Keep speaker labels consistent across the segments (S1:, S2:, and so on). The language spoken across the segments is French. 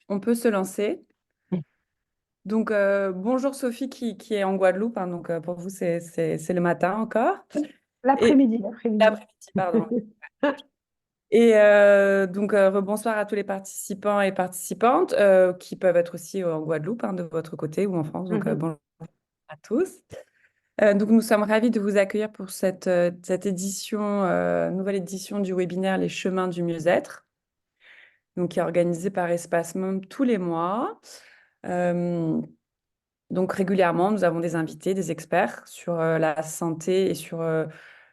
S1: On peut se lancer. Donc, bonjour Sophie qui est en Guadeloupe, hein, donc pour vous, c'est le matin encore. Et
S2: L'après-midi, l'après-midi.
S1: l'après-midi, pardon. Et donc, rebonsoir à tous les participants et participantes qui peuvent être aussi en Guadeloupe, hein, de votre côté ou en France. Donc,
S2: Mhm,
S1: bonjour à tous. Donc, nous sommes ravis de vous accueillir pour cette édition, nouvelle édition du webinaire Les chemins du mieux-être, donc qui est organisé par Espace Mom tous les mois. Euh, Donc régulièrement, nous avons des invités, des experts sur la santé et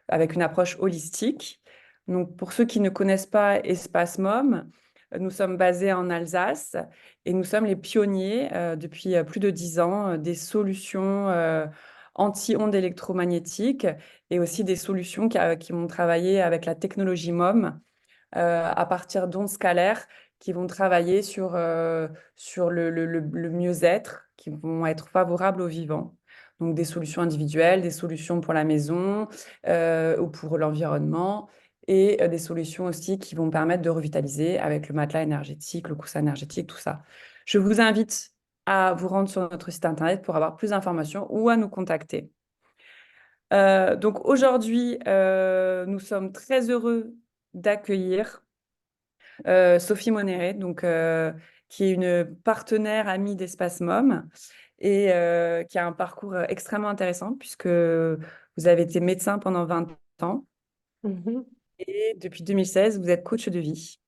S1: avec une approche holistique. Donc pour ceux qui ne connaissent pas Espace Mom, nous sommes basés en Alsace et nous sommes les pionniers depuis plus de 10 ans des solutions anti-ondes électromagnétiques et aussi des solutions qui vont travailler avec la technologie MOM à partir d'ondes scalaires qui vont travailler sur le mieux-être, qui vont être favorables aux vivants. Donc des solutions individuelles, des solutions pour la maison ou pour l'environnement, et des solutions aussi qui vont permettre de revitaliser avec le matelas énergétique, le coussin énergétique, tout ça. Je vous invite à vous rendre sur notre site internet pour avoir plus d'informations ou à nous contacter. Donc aujourd'hui, nous sommes très heureux d'accueillir Sophie Monéré, qui est une partenaire amie d'Espace Mom et qui a un parcours extrêmement intéressant puisque vous avez été médecin pendant 20 ans
S2: mhm.
S1: et depuis 2016, vous êtes coach de vie.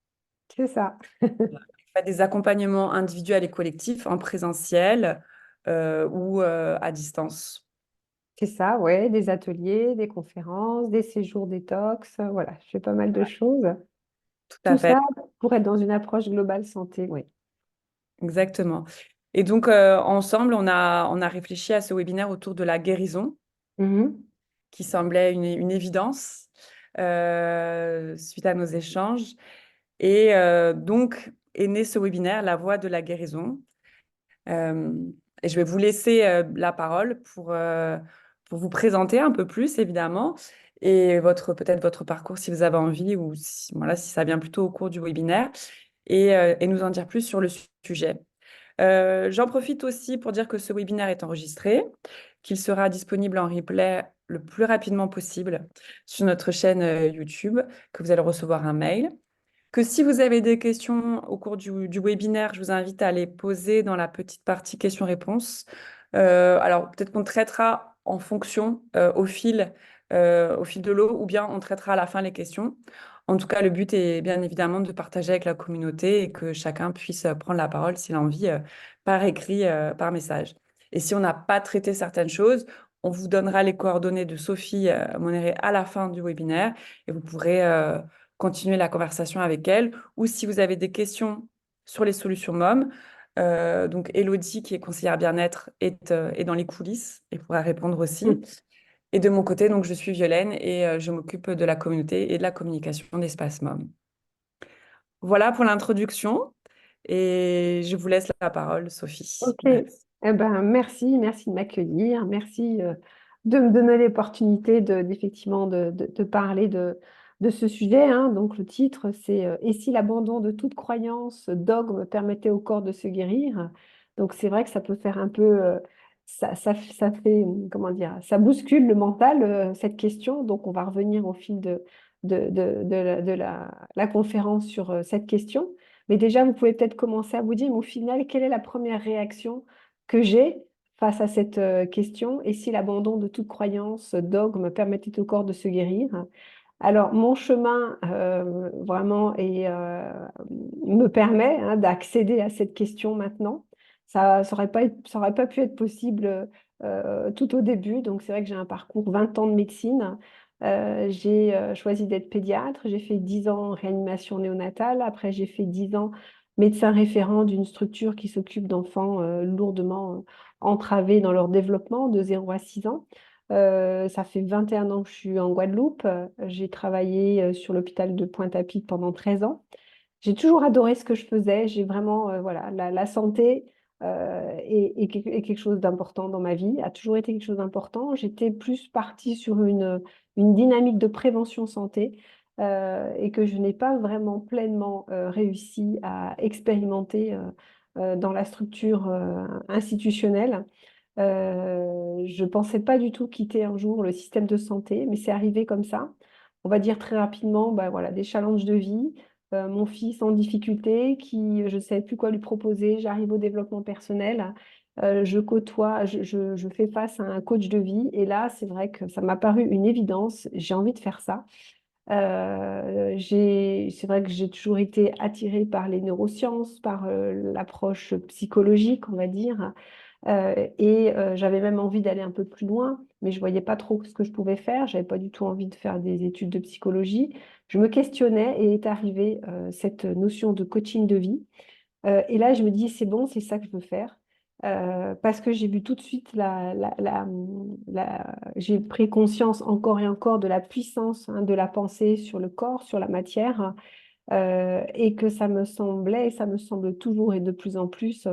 S2: C'est ça.
S1: Vous faites des accompagnements individuels et collectifs en présentiel ou à distance.
S2: C'est ça, ouais, des ateliers, des conférences, des séjours détox, voilà, je fais pas mal de choses.
S1: Tout
S2: Tout
S1: à fait,
S2: ça pour être dans une approche globale santé, oui.
S1: exactement. Et donc, ensemble, on a réfléchi à ce webinaire autour de la guérison
S2: Mhm,
S1: qui semblait une évidence suite à nos échanges. Et donc est né ce webinaire, La Voix de la guérison. Euh, et je vais vous laisser la parole pour vous présenter un peu plus, évidemment, et peut-être votre parcours si vous avez envie, ou si, voilà, si ça vient plutôt au cours du webinaire, et nous en dire plus sur le sujet. J'en profite aussi pour dire que ce webinaire est enregistré, qu'il sera disponible en replay le plus rapidement possible sur notre chaîne YouTube, que vous allez recevoir un mail. Que si vous avez des questions au cours du webinaire, je vous invite à les poser dans la petite partie questions-réponses. Alors, peut-être qu'on traitera en fonction au fil de l'eau, ou bien on traitera à la fin les questions. En tout cas, le but est bien évidemment de partager avec la communauté et que chacun puisse prendre la parole s'il a envie, par écrit, par message. Et si on n'a pas traité certaines choses, on vous donnera les coordonnées de Sophie Monéré à la fin du webinaire et vous pourrez continuer la conversation avec elle. Ou si vous avez des questions sur les solutions MOM, donc Elodie, qui est conseillère bien-être, est dans les coulisses et pourra répondre aussi.
S2: mhm.
S1: Et de mon côté, donc, je suis Violaine et je m'occupe de la communauté et de la communication d'Espace MOM. Voilà pour l'introduction et je vous laisse la parole, Sophie.
S2: Ok, eh ben, merci, merci de m'accueillir, merci de me donner l'opportunité d'effectivement de parler de ce sujet, hein. Donc le titre, c'est Et si l'abandon de toute croyance, dogme permettait au corps de se guérir? Donc c'est vrai que ça peut faire un peu, ça fait, comment dire, ça bouscule le mental, cette question. Donc on va revenir au fil de la conférence sur cette question. Mais déjà, vous pouvez peut-être commencer à vous dire, mais au final, quelle est la première réaction que j'ai face à cette question? Et si l'abandon de toute croyance, dogme, permettait au corps de se guérir? Alors, mon chemin vraiment me permet, hein, d'accéder à cette question maintenant. Ça aurait pas pu être possible tout au début. Donc, c'est vrai que j'ai un parcours 20 ans de médecine. J'ai choisi d'être pédiatre. J'ai fait 10 ans en réanimation néonatale. Après, j'ai fait 10 ans médecin référent d'une structure qui s'occupe d'enfants lourdement entravés dans leur développement de 0 à 6 ans. Ça fait 21 ans que je suis en Guadeloupe. J'ai travaillé sur l'hôpital de Pointe-à-Pitre pendant 13 ans. J'ai toujours adoré ce que je faisais. J'ai vraiment, voilà, la santé est quelque chose d'important dans ma vie, a toujours été quelque chose d'important. J'étais plus partie sur une dynamique de prévention santé. et que je n'ai pas vraiment pleinement réussi à expérimenter dans la structure institutionnelle. Je ne pensais pas du tout quitter un jour le système de santé, mais c'est arrivé comme ça. On va dire très rapidement, bah, voilà, des challenges de vie. Mon fils en difficulté, qui je ne savais plus quoi lui proposer, j'arrive au développement personnel. Je côtoie, je fais face à un coach de vie, et là, c'est vrai que ça m'a paru une évidence. J'ai envie de faire ça. C'est vrai que j'ai toujours été attirée par les neurosciences, par l'approche psychologique, on va dire. J'avais même envie d'aller un peu plus loin, mais je voyais pas trop ce que je pouvais faire. J'avais pas du tout envie de faire des études de psychologie. Je me questionnais et est arrivée cette notion de coaching de vie. Et là, je me dis, c'est bon, c'est ça que je veux faire. Parce que j'ai vu tout de suite j'ai pris conscience encore et encore de la puissance de la pensée sur le corps, sur la matière, et que ça me semblait, et ça me semble toujours et de plus en plus,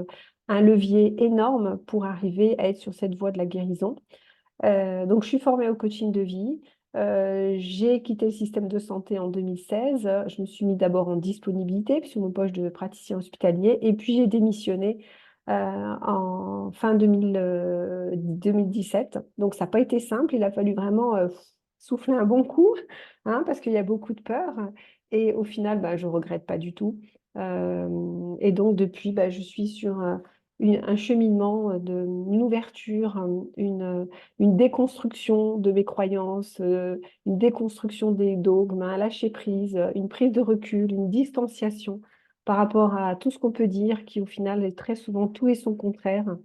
S2: un levier énorme pour arriver à être sur cette voie de la guérison. Donc, je suis formée au coaching de vie. J'ai quitté le système de santé en 2016. Je me suis mis d'abord en disponibilité sur mon poste de praticien hospitalier et puis j'ai démissionné en fin 2017. Donc, ça n'a pas été simple. Il a fallu vraiment souffler un bon coup hein, parce qu'il y a beaucoup de peur. Et au final, bah, je ne regrette pas du tout. Et donc, depuis, bah, je suis sur un cheminement une ouverture, une déconstruction de mes croyances, une déconstruction des dogmes, un lâcher prise, une prise de recul, une distanciation par rapport à tout ce qu'on peut dire, qui au final est très souvent tout et son contraire.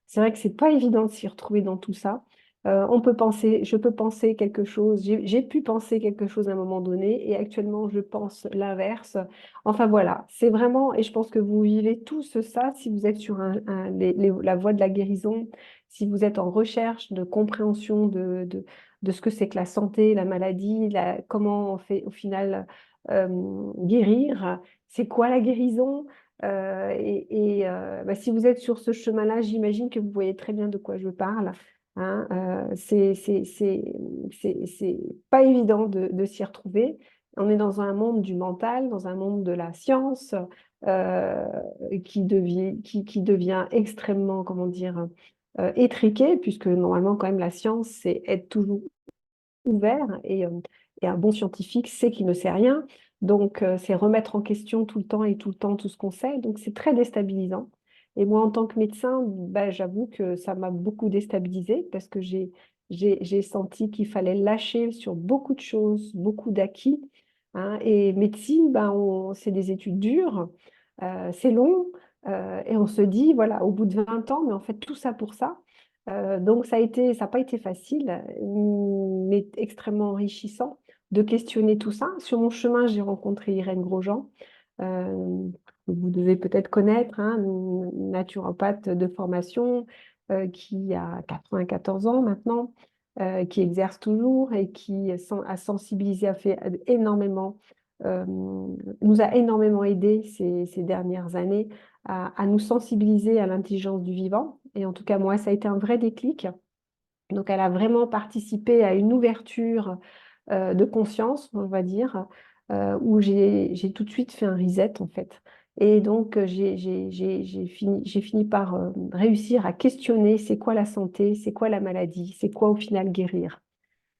S2: C'est vrai que c'est pas évident de s'y retrouver dans tout ça. Je peux penser quelque chose, j'ai pu penser quelque chose à un moment donné et actuellement je pense l'inverse. Enfin voilà, c'est vraiment, et je pense que vous vivez tous ça si vous êtes sur la voie de la guérison, si vous êtes en recherche de compréhension de ce que c'est que la santé, la maladie, comment on fait au final guérir, c'est quoi la guérison? Bah, si vous êtes sur ce chemin-là, j'imagine que vous voyez très bien de quoi je parle. Hein. C'est pas évident de s'y retrouver. On est dans un monde du mental, dans un monde de la science euh, qui devient extrêmement, comment dire, étriqué, puisque normalement, quand même, la science, c'est être toujours ouvert et un bon scientifique sait qu'il ne sait rien. Donc, c'est remettre en question tout le temps et tout le temps tout ce qu'on sait. Donc, c'est très déstabilisant. Et moi, en tant que médecin, bah, j'avoue que ça m'a beaucoup déstabilisée parce que j'ai senti qu'il fallait lâcher sur beaucoup de choses, beaucoup d'acquis. Hein. Et médecine, ben, c'est des études dures, c'est long. Et on se dit, voilà, au bout de 20 ans, mais en fait, tout ça pour ça. Donc, ça n'a pas été facile, mais extrêmement enrichissant de questionner tout ça. Sur mon chemin, j'ai rencontré Irène Grosjean, que vous devez peut-être connaître, hein, une naturopathe de formation qui a 94 ans maintenant, qui exerce toujours et qui a sensibilisé, a fait énormément, euh, nous a énormément aidé ces dernières années à nous sensibiliser à l'intelligence du vivant. Et en tout cas, moi, ça a été un vrai déclic. Donc, elle a vraiment participé à une ouverture de conscience, on va dire, où j'ai tout de suite fait un reset, en fait. Et donc, j'ai fini par réussir à questionner c'est quoi la santé, c'est quoi la maladie, c'est quoi au final guérir.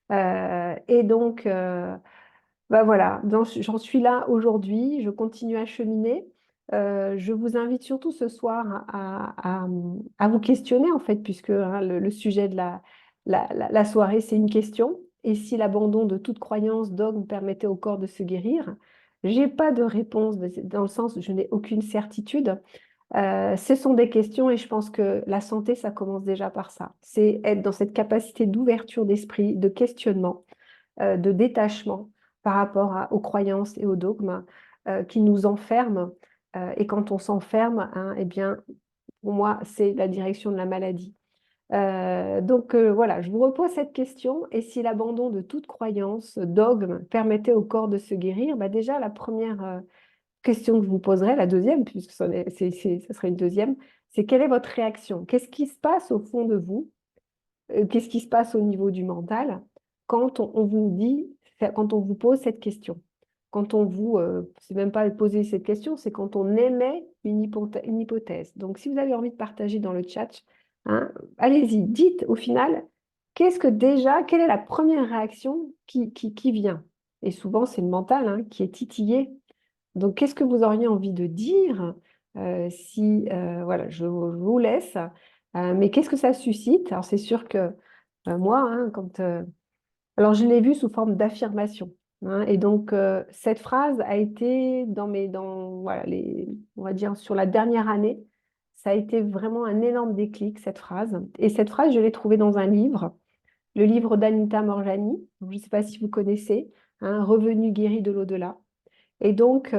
S2: Et donc, bah voilà, j'en suis là aujourd'hui, je continue à cheminer. Je vous invite surtout ce soir à vous questionner, en fait, puisque hein, le sujet de la soirée, c'est une question. Et si l'abandon de toute croyance, dogme permettait au corps de se guérir? J'ai pas de réponse dans le sens où je n'ai aucune certitude. Ce sont des questions et je pense que la santé, ça commence déjà par ça. C'est être dans cette capacité d'ouverture d'esprit, de questionnement de détachement par rapport aux croyances et aux dogmes qui nous enferment. Et quand on s'enferme, hein, eh bien, pour moi, c'est la direction de la maladie. Voilà, je vous repose cette question. Et si l'abandon de toute croyance, dogme, permettait au corps de se guérir, bah déjà, la première question que je vous poserai, la deuxième, puisque ça serait une deuxième, c'est quelle est votre réaction? Qu'est-ce qui se passe au fond de vous? Qu'est-ce qui se passe au niveau du mental quand on vous dit quand on vous pose cette question. Quand on vous, c'est même pas poser cette question, c'est quand on émet une hypothèse. Donc, si vous avez envie de partager dans le chat, hein, allez-y, dites au final, quelle est la première réaction qui vient? Et souvent, c'est le mental, hein, qui est titillé. Donc, qu'est-ce que vous auriez envie de dire si, voilà, je vous laisse. Mais qu'est-ce que ça suscite? Alors, c'est sûr que moi, hein, alors, je l'ai vu sous forme d'affirmation, hein, et donc, cette phrase a été voilà, on va dire, sur la dernière année, ça a été vraiment un énorme déclic, cette phrase. Et cette phrase, je l'ai trouvée dans un livre, le livre d'Anita Morjani. Je ne sais pas si vous connaissez, hein, Revenu guéri de l'au-delà. Et donc,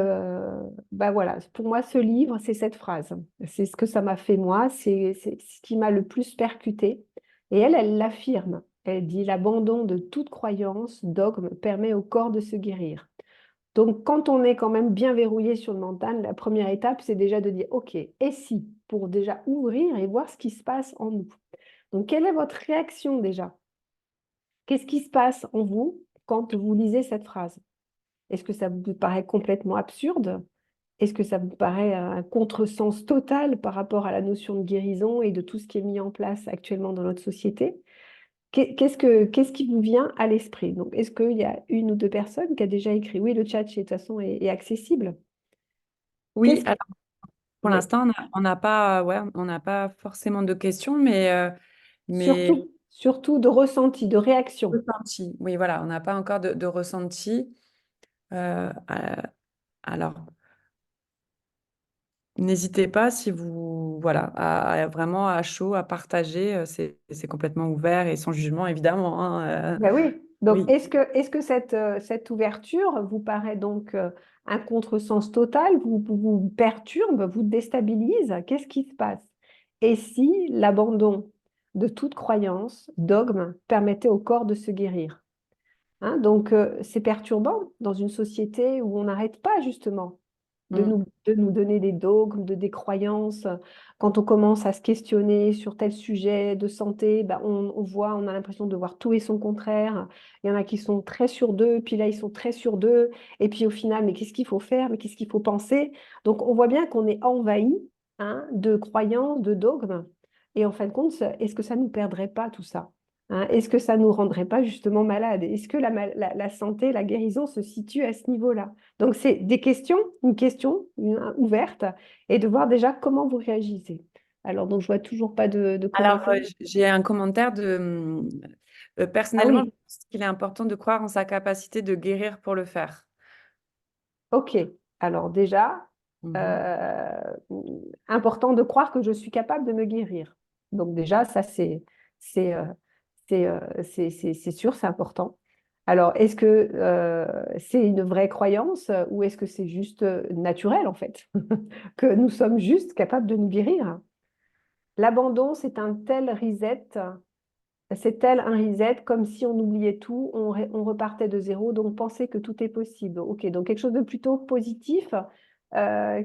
S2: bah voilà, pour moi, ce livre, c'est cette phrase. C'est ce que ça m'a fait moi, c'est ce qui m'a le plus percuté. Et elle l'affirme. Elle dit, l'abandon de toute croyance, dogme, permet au corps de se guérir. Donc, quand on est quand même bien verrouillé sur le mental, la première étape, c'est déjà de dire, OK, et si, pour déjà ouvrir et voir ce qui se passe en nous. Donc, quelle est votre réaction déjà? Qu'est-ce qui se passe en vous quand vous lisez cette phrase? Est-ce que ça vous paraît complètement absurde? Est-ce que ça vous paraît un contresens total par rapport à la notion de guérison et de tout ce qui est mis en place actuellement dans notre société? Qu'est-ce qui vous vient à l'esprit? Donc, est-ce qu'il y a une ou deux personnes qui a déjà écrit? Oui, le chat, de toute façon, est accessible.
S1: Oui,
S2: Qu'est-ce qui...
S1: alors pour
S2: Oui,
S1: l'instant, on n'a pas, ouais, on n'a pas forcément de questions, mais
S2: surtout de ressenti, de réaction.
S1: ressenti. Oui, voilà, on n'a pas encore de ressenti. Euh, euh, alors, n'hésitez pas si vous, voilà, vraiment à chaud, à partager. C'est complètement ouvert et sans jugement, évidemment, hein.
S2: Ben oui. Donc,
S1: Oui.
S2: est-ce que cette ouverture vous paraît donc un contresens total, vous perturbe, vous déstabilise? Qu'est-ce qui se passe? Et si l'abandon de toute croyance, dogme, permettait au corps de se guérir? Hein, donc, c'est perturbant dans une société où on n'arrête pas justement
S1: Mm.
S2: de nous donner des dogmes, des croyances. Quand on commence à se questionner sur tel sujet de santé, ben on a l'impression de voir tout et son contraire. Il y en a qui sont très sûrs d'eux, puis là, ils sont très sûrs d'eux. Et puis au final, mais qu'est-ce qu'il faut faire? Mais qu'est-ce qu'il faut penser? Donc, on voit bien qu'on est envahi, hein, de croyances, de dogmes. Et en fin de compte, est-ce que ça ne nous perdrait pas tout ça? Hein, est-ce que ça ne nous rendrait pas justement malades? Est-ce que la santé, la guérison se situe à ce niveau-là? Donc, c'est des questions, ouverte, et de voir déjà comment vous réagissez. Alors, donc, je vois toujours pas de
S1: Alors,
S2: commentaires.
S1: j'ai un commentaire
S2: Ah
S1: personnellement, je
S2: oui,
S1: pense qu'il est important de croire en sa capacité de guérir pour le faire.
S2: ok. Alors déjà,
S1: Mhm.
S2: euh, important de croire que je suis capable de me guérir. Donc déjà, ça, c'est, euh, c'est sûr, c'est important. Alors, est-ce que c'est une vraie croyance ou est-ce que c'est juste naturel, en fait, que nous sommes juste capables de nous guérir? L'abandon, c'est tel un reset, comme si on oubliait tout, on repartait de zéro, donc penser que tout est possible. Ok, donc quelque chose de plutôt positif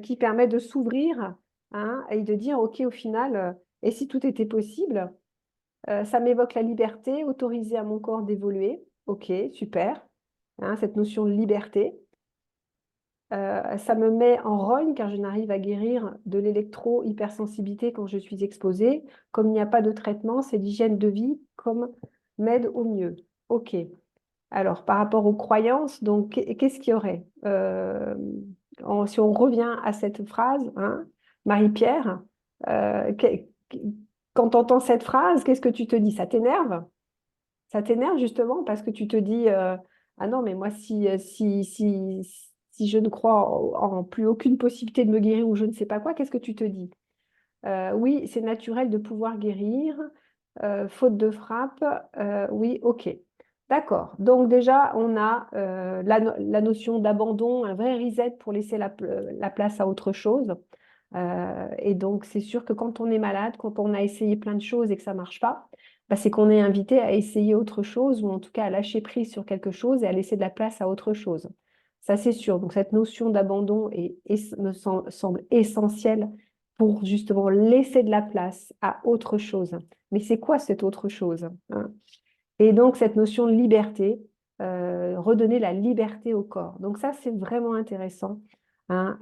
S2: qui permet de s'ouvrir, hein, et de dire, ok, au final, et si tout était possible, ça m'évoque la liberté, autoriser à mon corps d'évoluer. Ok, super, hein, cette notion de liberté. Ça me met en rogne car je n'arrive à guérir de l'électro-hypersensibilité quand je suis exposée. Comme il n'y a pas de traitement, c'est l'hygiène de vie comme m'aide au mieux. OK. Alors, par rapport aux croyances, donc, qu'est-ce qu'il y aurait? Si on revient à cette phrase, hein, Marie-Pierre, euh, que- que- quand tu entends cette phrase, qu'est-ce que tu te dis? Ça t'énerve? Ça t'énerve justement parce que tu te dis ah non, mais moi, si je ne crois en plus aucune possibilité de me guérir ou je ne sais pas quoi, qu'est-ce que tu te dis? Oui, c'est naturel de pouvoir guérir, faute de frappe, oui, ok. D'accord. Donc déjà, on a la notion d'abandon, un vrai reset pour laisser la place à autre chose. Et donc, c'est sûr que quand on est malade, quand on a essayé plein de choses et que ça ne marche pas, bah, c'est qu'on est invité à essayer autre chose ou en tout cas à lâcher prise sur quelque chose et à laisser de la place à autre chose. Ça, c'est sûr. Donc, cette notion d'abandon semble essentielle pour justement laisser de la place à autre chose. Mais c'est quoi cette autre chose, hein? Et donc, cette notion de liberté. redonner la liberté au corps. Donc ça, c'est vraiment intéressant, hein,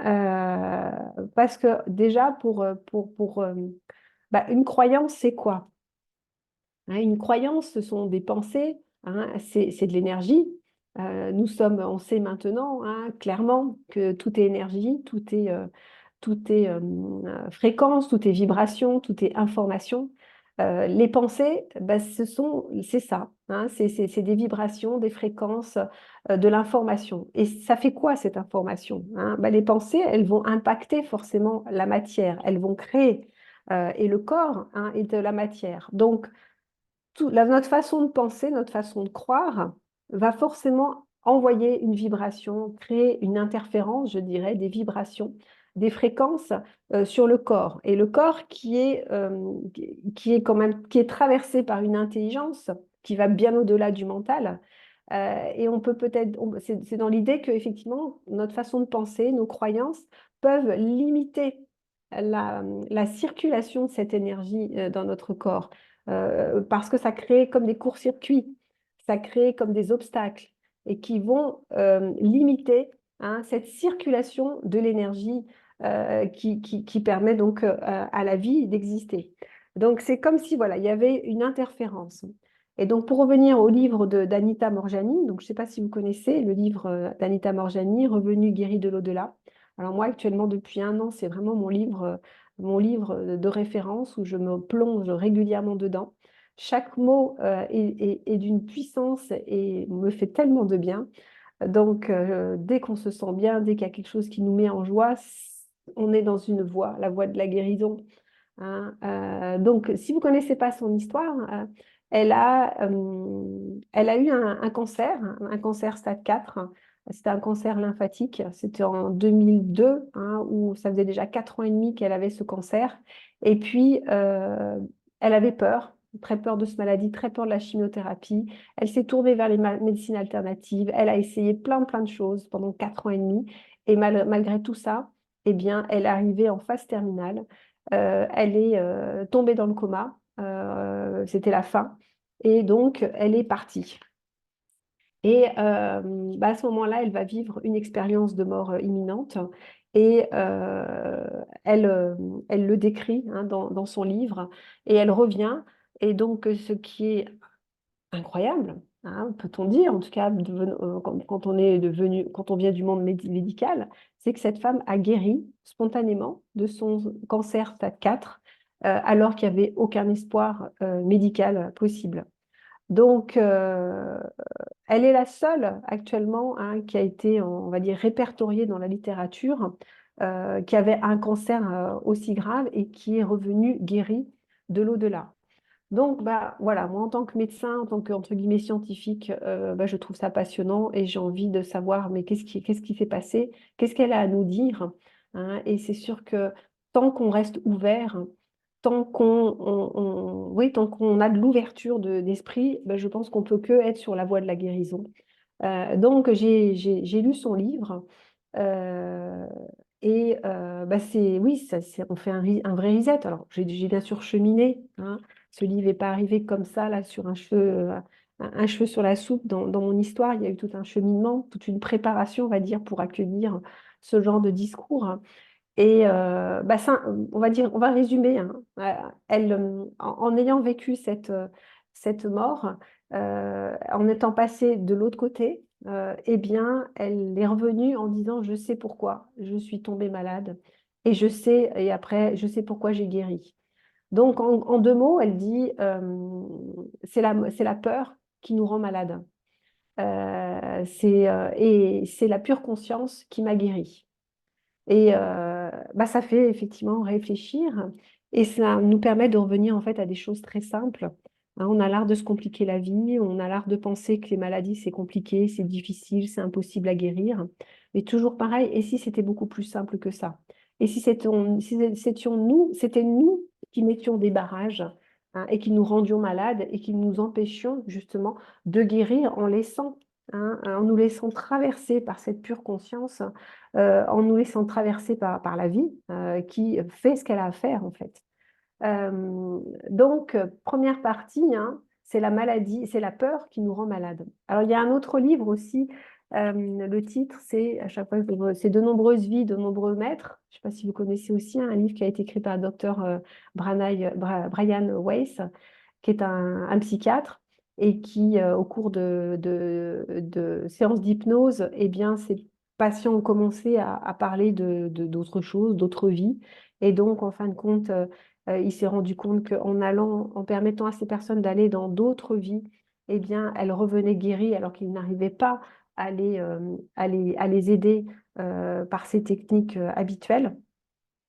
S2: parce que déjà, bah, une croyance, c'est quoi? Hein, une croyance, ce sont des pensées, hein, c'est de l'énergie. On sait maintenant, hein, clairement que tout est énergie, tout est fréquence, tout est vibration, tout est information. Les pensées, bah, c'est ça, hein, c'est des vibrations, des fréquences, de l'information. Et ça fait quoi cette information, hein? Bah, les pensées, elles vont impacter forcément la matière, elles vont créer, et le corps, hein, est de la matière. Donc, notre façon de penser, notre façon de croire va forcément envoyer une vibration, créer une interférence, je dirais, des vibrations, des fréquences sur le corps. Et le corps qui est quand même, qui est traversé par une intelligence qui va bien au-delà du mental. Et on peut peut-être, c'est dans l'idée que effectivement notre façon de penser, nos croyances peuvent limiter la circulation de cette énergie dans notre corps, parce que ça crée comme des courts-circuits, ça crée comme des obstacles et qui vont limiter, hein, cette circulation de l'énergie qui permet donc à la vie d'exister. Donc c'est comme si voilà, il y avait une interférence. Et donc pour revenir au livre d'Anita Morjani, donc je ne sais pas si vous connaissez le livre d'Anita Morjani, Revenu guéri de l'au-delà. Alors moi actuellement depuis 1 an, c'est vraiment mon livre de référence où je me plonge régulièrement dedans. Chaque mot est d'une puissance et me fait tellement de bien. Donc, dès qu'on se sent bien, dès qu'il y a quelque chose qui nous met en joie, on est dans une voie, la voie de la guérison, hein. Donc, si vous ne connaissez pas son histoire, elle a eu un cancer stade 4. C'était un cancer lymphatique. C'était en 2002, hein, où ça faisait déjà 4 ans et demi qu'elle avait ce cancer. Et puis, elle avait peur, très peur de cette maladie, très peur de la chimiothérapie. Elle s'est tournée vers les médecines alternatives. Elle a essayé plein de choses pendant 4 ans et demi. Et malgré tout ça, eh bien, elle est arrivée en phase terminale. Elle est tombée dans le coma. C'était la fin. Et donc, elle est partie. Et bah, à ce moment-là, elle va vivre une expérience de mort imminente. Et elle le décrit, hein, dans son livre. Et elle revient. Et donc, ce qui est incroyable, hein, peut-on dire, en tout cas, quand on vient du monde médical, c'est que cette femme a guéri spontanément de son cancer stade 4, alors qu'il n'y avait aucun espoir médical possible. Donc, elle est la seule actuellement, hein, qui a été, on va dire, répertoriée dans la littérature, qui avait un cancer aussi grave et qui est revenue guérie de l'au-delà. Donc, bah, voilà, moi, en tant que médecin, en tant que, entre guillemets, scientifique, bah, je trouve ça passionnant et j'ai envie de savoir, mais qu'est-ce qui s'est passé? Qu'est-ce qu'elle a à nous dire, hein? Et c'est sûr que tant qu'on reste ouvert, oui, tant qu'on a de l'ouverture d'esprit, bah, je pense qu'on peut que être sur la voie de la guérison. Donc, j'ai lu son livre. euh, et bah, oui, on fait un vrai reset. Alors, j'ai bien sûr cheminé, hein. Ce livre n'est pas arrivé comme ça, là, sur un cheveu sur la soupe. Dans mon histoire, il y a eu tout un cheminement, toute une préparation, on va dire, pour accueillir ce genre de discours. Et bah, ça, on va dire, on va résumer, hein. En ayant vécu cette mort, en étant passée de l'autre côté, eh bien, elle est revenue en disant, je sais pourquoi je suis tombée malade et après, je sais pourquoi j'ai guéri. Donc, en 2 mots, elle dit, c'est la peur qui nous rend malade. Et c'est la pure conscience qui m'a guéri. Et bah, ça fait effectivement réfléchir et ça nous permet de revenir en fait à des choses très simples. Hein, on a l'art de se compliquer la vie, on a l'art de penser que les maladies c'est compliqué, c'est difficile, c'est impossible à guérir. Mais toujours pareil, et si c'était beaucoup plus simple que ça? Et c'était nous qui mettions des barrages, hein, et qui nous rendions malades et qui nous empêchions justement de guérir en laissant, hein, en nous laissant traverser par cette pure conscience, en nous laissant traverser par la vie, qui fait ce qu'elle a à faire en fait. Donc, première partie, hein, c'est la maladie, c'est la peur qui nous rend malade. Alors, il y a un autre livre aussi, le titre, c'est à chaque fois, c'est De nombreuses vies, de nombreux maîtres. Je ne sais pas si vous connaissez aussi, hein, un livre qui a été écrit par le docteur Brian Weiss, qui est un psychiatre et qui, au cours de séances d'hypnose, eh bien, ces patients ont commencé à parler d'autres choses, d'autres vies. Et donc, en fin de compte, il s'est rendu compte qu'en allant, en permettant à ces personnes d'aller dans d'autres vies, eh bien, elles revenaient guéries alors qu'ils n'arrivaient pas à les aider par ces techniques habituelles.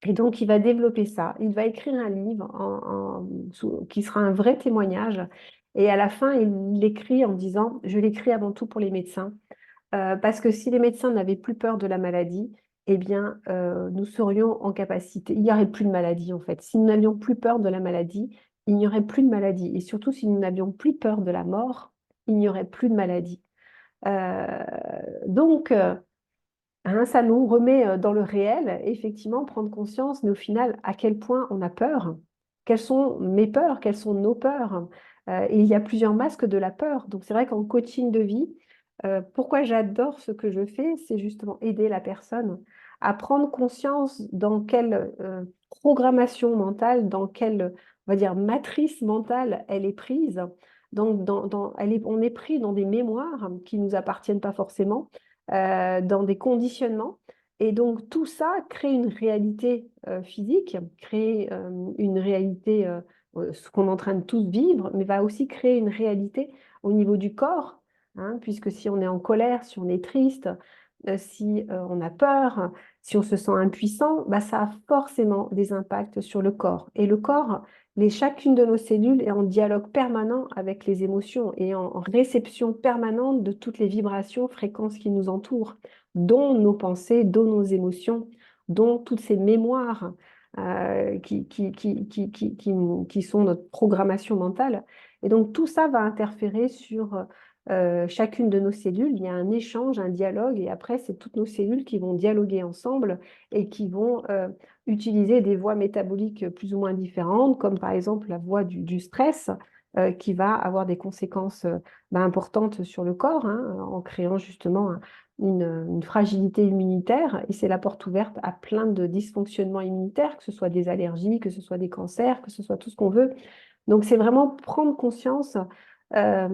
S2: Et donc, il va développer ça. Il va écrire un livre qui sera un vrai témoignage. Et à la fin, il l'écrit en disant, je l'écris avant tout pour les médecins, parce que si les médecins n'avaient plus peur de la maladie, eh bien, nous serions en capacité, il n'y aurait plus de maladie en fait. Si nous n'avions plus peur de la maladie, il n'y aurait plus de maladie. Et surtout, si nous n'avions plus peur de la mort, il n'y aurait plus de maladie. Euh, donc, hein, ça nous remet dans le réel, effectivement, prendre conscience, mais au final, à quel point on a peur, quelles sont mes peurs, quelles sont nos peurs. Et il y a plusieurs masques de la peur. Donc c'est vrai qu'en coaching de vie, pourquoi j'adore ce que je fais, c'est justement aider la personne à prendre conscience dans quelle programmation mentale, dans quelle, on va dire, matrice mentale elle est prise. Donc, on est pris dans des mémoires qui ne nous appartiennent pas forcément, dans des conditionnements. Et donc, tout ça crée une réalité physique, crée une réalité, ce qu'on est en train de tous vivre, mais va aussi créer une réalité au niveau du corps, hein, puisque si on est en colère, si on est triste, si on a peur, si on se sent impuissant, bah, ça a forcément des impacts sur le corps. Et le corps, chacune de nos cellules est en dialogue permanent avec les émotions et en réception permanente de toutes les vibrations, fréquences qui nous entourent, dont nos pensées, dont nos émotions, dont toutes ces mémoires qui sont notre programmation mentale. Et donc tout ça va interférer sur chacune de nos cellules. Il y a un échange, un dialogue, et après, c'est toutes nos cellules qui vont dialoguer ensemble et qui vont utiliser des voies métaboliques plus ou moins différentes, comme par exemple la voie du stress, qui va avoir des conséquences importantes sur le corps, hein, en créant justement une fragilité immunitaire. Et c'est la porte ouverte à plein de dysfonctionnements immunitaires, que ce soit des allergies, que ce soit des cancers, que ce soit tout ce qu'on veut. Donc, c'est vraiment prendre conscience euh,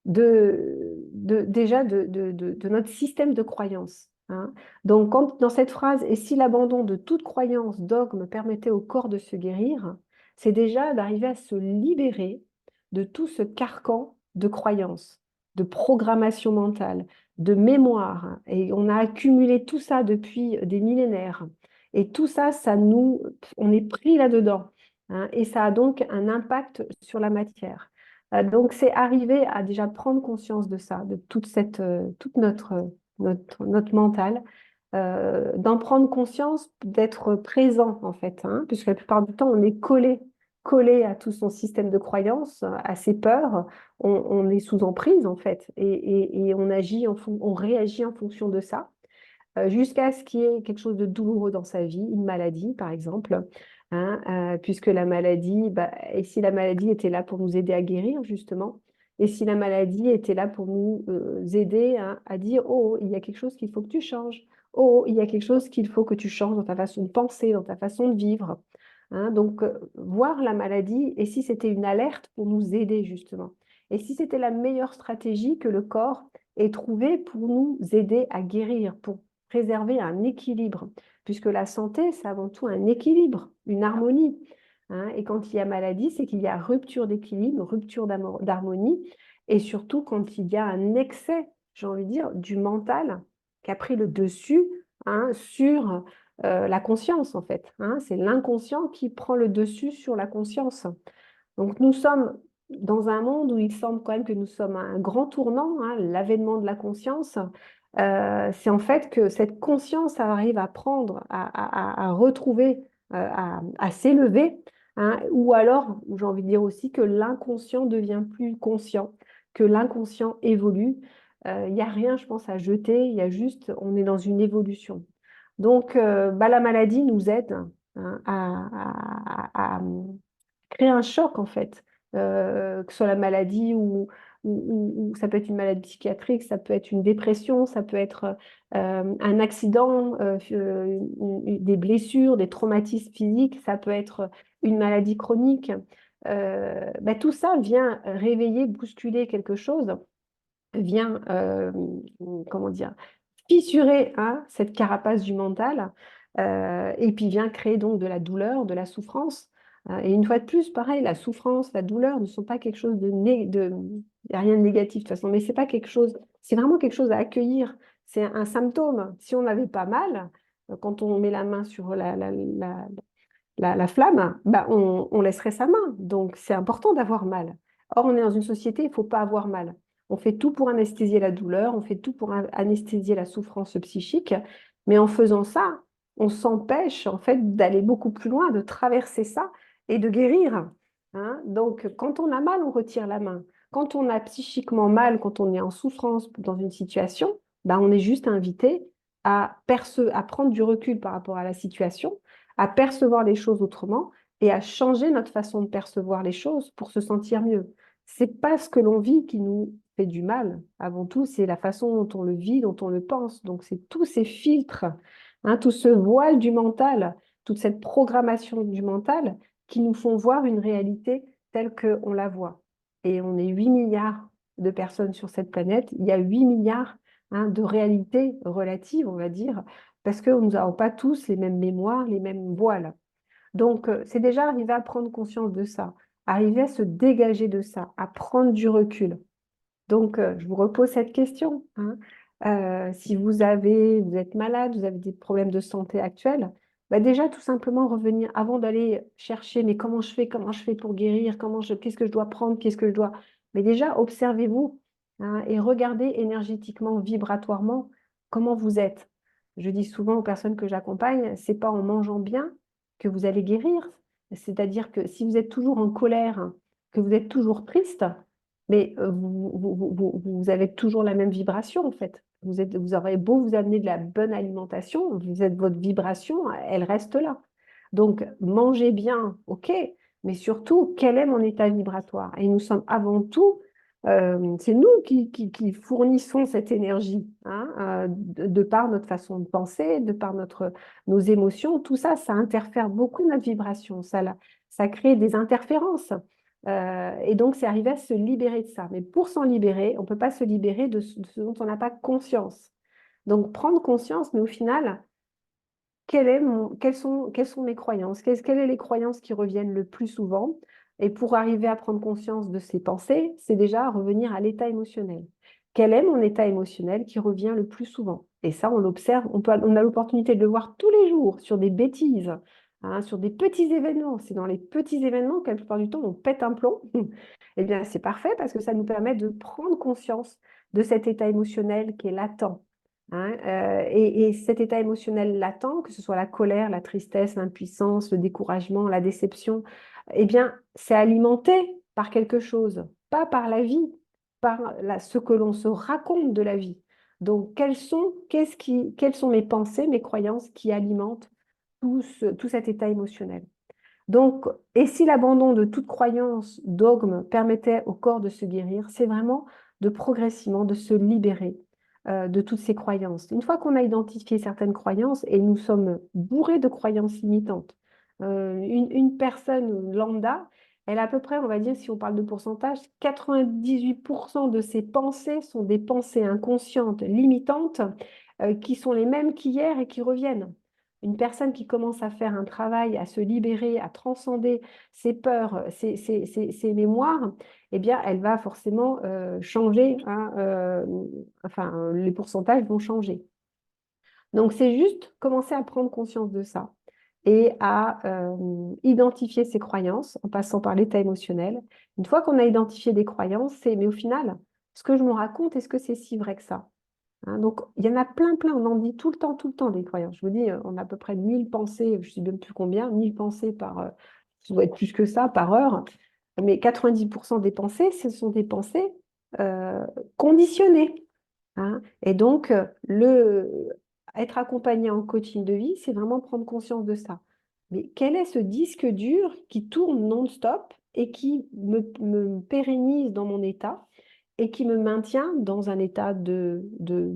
S2: déjà de notre système de croyance, hein. Donc, dans cette phrase, et si l'abandon de toute croyance, dogme permettait au corps de se guérir, c'est déjà d'arriver à se libérer de tout ce carcan de croyances, de programmation mentale, de mémoire. Et on a accumulé tout ça depuis des millénaires. Et tout ça, on est pris là-dedans, hein, et ça a donc un impact sur la matière. Donc, c'est arriver à déjà prendre conscience de ça, de toute notre mental, d'en prendre conscience, d'être présent en fait, hein, puisque la plupart du temps, on est collé à tout son système de croyances, à ses peurs, on est sous emprise en fait, et on réagit en fonction de ça jusqu'à ce qu'il y ait quelque chose de douloureux dans sa vie, une maladie par exemple, hein, puisque la maladie, bah, et si la maladie était là pour nous aider à guérir justement, et si la maladie était là pour nous aider hein, à dire, oh, il y a quelque chose qu'il faut que tu changes, oh, il y a quelque chose qu'il faut que tu changes dans ta façon de penser, dans ta façon de vivre. Hein. Donc, voir la maladie, et si c'était une alerte pour nous aider justement, et si c'était la meilleure stratégie que le corps ait trouvée pour nous aider à guérir, pour préserver un équilibre, puisque la santé, c'est avant tout un équilibre, une harmonie, hein. Et quand il y a maladie, c'est qu'il y a rupture d'équilibre, rupture d'harmonie, et surtout quand il y a un excès, j'ai envie de dire, du mental qui a pris le dessus hein, sur la conscience, en fait, hein. C'est l'inconscient qui prend le dessus sur la conscience. Donc nous sommes dans un monde où il semble quand même que nous sommes à un grand tournant, hein, l'avènement de la conscience. C'est en fait que cette conscience arrive à prendre, à retrouver, à s'élever, hein, ou alors, j'ai envie de dire aussi que l'inconscient devient plus conscient, que l'inconscient évolue. Il n'y a rien, je pense, à jeter, il y a juste, on est dans une évolution. Donc, bah, la maladie nous aide hein, à créer un choc en fait. que ce soit la maladie ou ça peut être une maladie psychiatrique, ça peut être une dépression, ça peut être un accident, des blessures, des traumatismes physiques, ça peut être une maladie chronique. Tout ça vient réveiller, bousculer quelque chose, vient, comment dire, fissurer cette carapace du mental, et puis vient créer donc de la douleur, de la souffrance. Et une fois de plus, pareil, la souffrance, la douleur ne sont pas quelque chose il n'y a rien de négatif de toute façon, mais c'est pas quelque chose, c'est vraiment quelque chose à accueillir. C'est un symptôme. Si on n'avait pas mal, quand on met la main sur la flamme, on laisserait sa main. Donc, c'est important d'avoir mal. Or, on est dans une société, il ne faut pas avoir mal. On fait tout pour anesthésier la douleur, on fait tout pour anesthésier la souffrance psychique, mais en faisant ça, on s'empêche en fait d'aller beaucoup plus loin, de traverser ça et de guérir. Donc, quand on a mal, on retire la main. Quand on a psychiquement mal, quand on est en souffrance dans une situation, on est juste invité à prendre du recul par rapport à la situation, à percevoir les choses autrement et à changer notre façon de percevoir les choses pour se sentir mieux. C'est pas ce que l'on vit qui nous fait du mal. Avant tout, c'est la façon dont on le vit, dont on le pense. Donc, c'est tous ces filtres, tout ce voile du mental, toute cette programmation du mental qui nous font voir une réalité telle qu'on la voit. Et on est 8 milliards de personnes sur cette planète. Il y a 8 milliards de réalités relatives, on va dire, parce que nous n'avons pas tous les mêmes mémoires, les mêmes voiles. Donc, c'est déjà arriver à prendre conscience de ça, arriver à se dégager de ça, à prendre du recul. Donc, je vous repose cette question. Si vous êtes malade, vous avez des problèmes de santé actuels, déjà tout simplement revenir avant d'aller chercher, mais comment je fais pour guérir, qu'est-ce que je dois prendre, qu'est-ce que je dois. Mais déjà, observez-vous et regardez énergétiquement, vibratoirement, comment vous êtes. Je dis souvent aux personnes que j'accompagne, c'est pas en mangeant bien que vous allez guérir. C'est-à-dire que si vous êtes toujours en colère, que vous êtes toujours triste, mais vous avez toujours la même vibration, en fait. Vous aurez beau vous amener de la bonne alimentation, votre vibration, elle reste là. Donc, mangez bien, ok, mais surtout, quel est mon état vibratoire? Et nous sommes avant tout, c'est nous qui fournissons cette énergie, de par notre façon de penser, de par nos émotions. Tout ça, ça interfère beaucoup notre vibration. Ça crée des interférences. Et donc, c'est arriver à se libérer de ça. Mais pour s'en libérer, on ne peut pas se libérer de ce dont on n'a pas conscience. Donc, prendre conscience, mais au final, quelles sont mes croyances? Quelles sont les croyances qui reviennent le plus souvent? Et pour arriver à prendre conscience de ces pensées, c'est déjà revenir à l'état émotionnel. Quel est mon état émotionnel qui revient le plus souvent? Et ça, on l'observe, on a l'opportunité de le voir tous les jours sur des bêtises, sur des petits événements. C'est dans les petits événements que la plupart du temps, on pète un plomb. Eh bien, c'est parfait parce que ça nous permet de prendre conscience de cet état émotionnel qui est latent. Et cet état émotionnel latent, que ce soit la colère, la tristesse, l'impuissance, le découragement, la déception, eh bien, c'est alimenté par quelque chose, pas par la vie, ce que l'on se raconte de la vie. Donc, quelles sont mes pensées, mes croyances qui alimentent tout cet état émotionnel? Donc, et si l'abandon de toute croyance, dogme, permettait au corps de se guérir, c'est vraiment de progressivement de se libérer de toutes ces croyances. Une fois qu'on a identifié certaines croyances, et nous sommes bourrés de croyances limitantes, une personne lambda, elle a à peu près, on va dire, si on parle de pourcentage, 98% de ses pensées sont des pensées inconscientes, limitantes, qui sont les mêmes qu'hier et qui reviennent. Une personne qui commence à faire un travail, à se libérer, à transcender ses peurs, ses mémoires, eh bien, elle va forcément changer, enfin, les pourcentages vont changer. Donc, c'est juste commencer à prendre conscience de ça et à identifier ses croyances en passant par l'état émotionnel. Une fois qu'on a identifié des croyances, mais au final, ce que je me raconte, est-ce que c'est si vrai que ça? Donc, il y en a plein, on en dit tout le temps des croyances. Je vous dis, on a à peu près 1000 pensées, je ne sais même plus combien, 1000 pensées ça doit être plus que ça, par heure. Mais 90% des pensées, ce sont des pensées conditionnées. Et donc, être accompagné en coaching de vie, c'est vraiment prendre conscience de ça. Mais quel est ce disque dur qui tourne non-stop et qui me pérennise dans mon état et qui me maintient dans un état de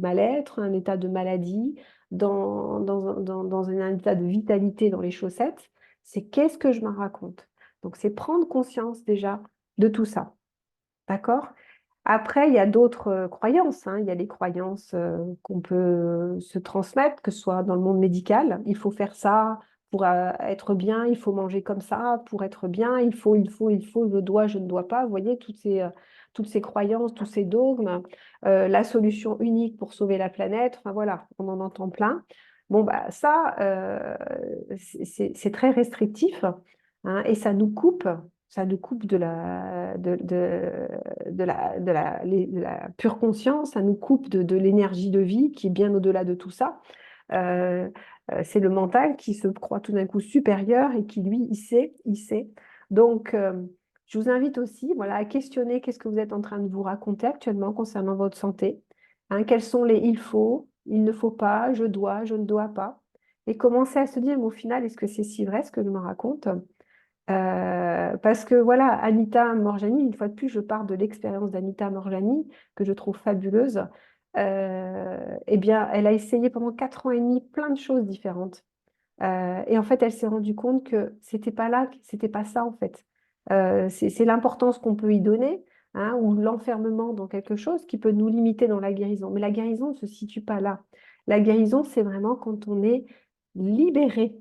S2: mal-être, un état de maladie, dans un état de vitalité dans les chaussettes. C'est qu'est-ce que je me raconte. Donc, c'est prendre conscience déjà de tout ça. D'accord? Après, il y a d'autres croyances, hein. Il y a les croyances qu'on peut se transmettre, que ce soit dans le monde médical. Il faut faire ça pour être bien, il faut manger comme ça pour être bien, je dois, je ne dois pas. Vous voyez, toutes ces croyances, tous ces dogmes, la solution unique pour sauver la planète, enfin voilà, on en entend plein. Bon, bah, ça, c'est très restrictif, hein, et ça nous coupe de la pure conscience, ça nous coupe de l'énergie de vie qui est bien au-delà de tout ça. Euh, c'est le mental qui se croit tout d'un coup supérieur et qui, lui, il sait. Donc, je vous invite aussi, voilà, à questionner qu'est-ce que vous êtes en train de vous raconter actuellement concernant votre santé. Hein, quels sont les il faut, il ne faut pas, je dois, je ne dois pas. Et commencer à se dire, mais au final, est-ce que c'est si vrai ce que je me raconte? Parce que voilà, Anita Morjani, une fois de plus, je pars de l'expérience d'Anita Morjani, que je trouve fabuleuse. Eh bien, elle a essayé pendant 4 ans et demi plein de choses différentes. Et en fait, elle s'est rendue compte que c'était pas là, que c'était pas ça en fait. C'est l'importance qu'on peut y donner, hein, ou l'enfermement dans quelque chose qui peut nous limiter dans la guérison. Mais la guérison ne se situe pas là. La guérison, c'est vraiment quand on est libéré,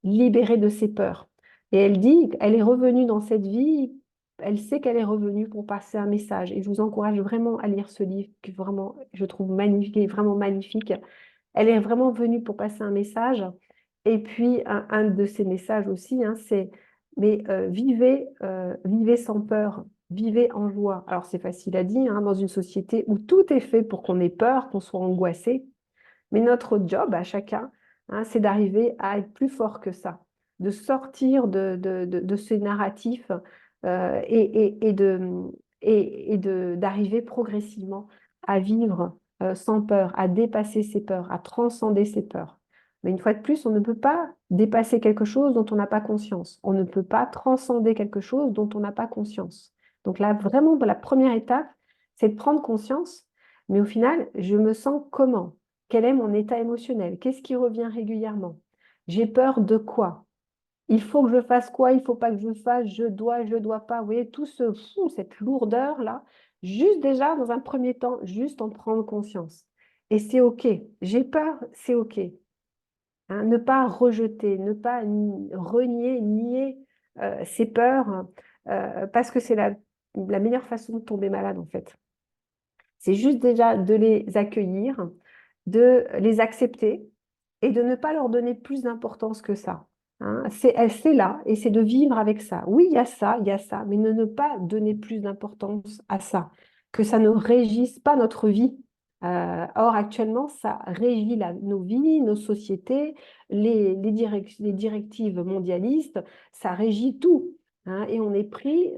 S2: libéré de ses peurs. Et elle dit, elle est revenue dans cette vie, elle sait qu'elle est revenue pour passer un message. Et je vous encourage vraiment à lire ce livre, que vraiment, je trouve magnifique, et vraiment magnifique. Elle est vraiment venue pour passer un message. Et puis, un de ces messages aussi, hein, c'est, mais vivez sans peur, vivez en joie. Alors, c'est facile à dire, hein, dans une société où tout est fait pour qu'on ait peur, qu'on soit angoissé. Mais notre job à chacun, hein, c'est d'arriver à être plus fort que ça, de sortir de ce narratif d'arriver progressivement à vivre sans peur, à dépasser ses peurs, à transcender ses peurs. Mais une fois de plus, on ne peut pas dépasser quelque chose dont on n'a pas conscience. On ne peut pas transcender quelque chose dont on n'a pas conscience. Donc là, vraiment, la première étape, c'est de prendre conscience. Mais au final, je me sens comment? Quel est mon état émotionnel? Qu'est-ce qui revient régulièrement? J'ai peur de quoi? Il faut que je fasse quoi? Il ne faut pas que je fasse, je dois pas. Vous voyez, cette lourdeur-là, juste déjà, dans un premier temps, juste en prendre conscience. Et c'est OK. J'ai peur, c'est OK. Hein, ne pas rejeter, ne pas renier, nier ses peurs, parce que c'est la meilleure façon de tomber malade, en fait. C'est juste déjà de les accueillir, de les accepter et de ne pas leur donner plus d'importance que ça. Hein. C'est là et c'est de vivre avec ça. Oui, il y a ça, mais ne pas donner plus d'importance à ça, que ça ne régisse pas notre vie. Or, actuellement, ça régit nos vies, nos sociétés, les directives mondialistes, ça régit tout. Hein, et on est pris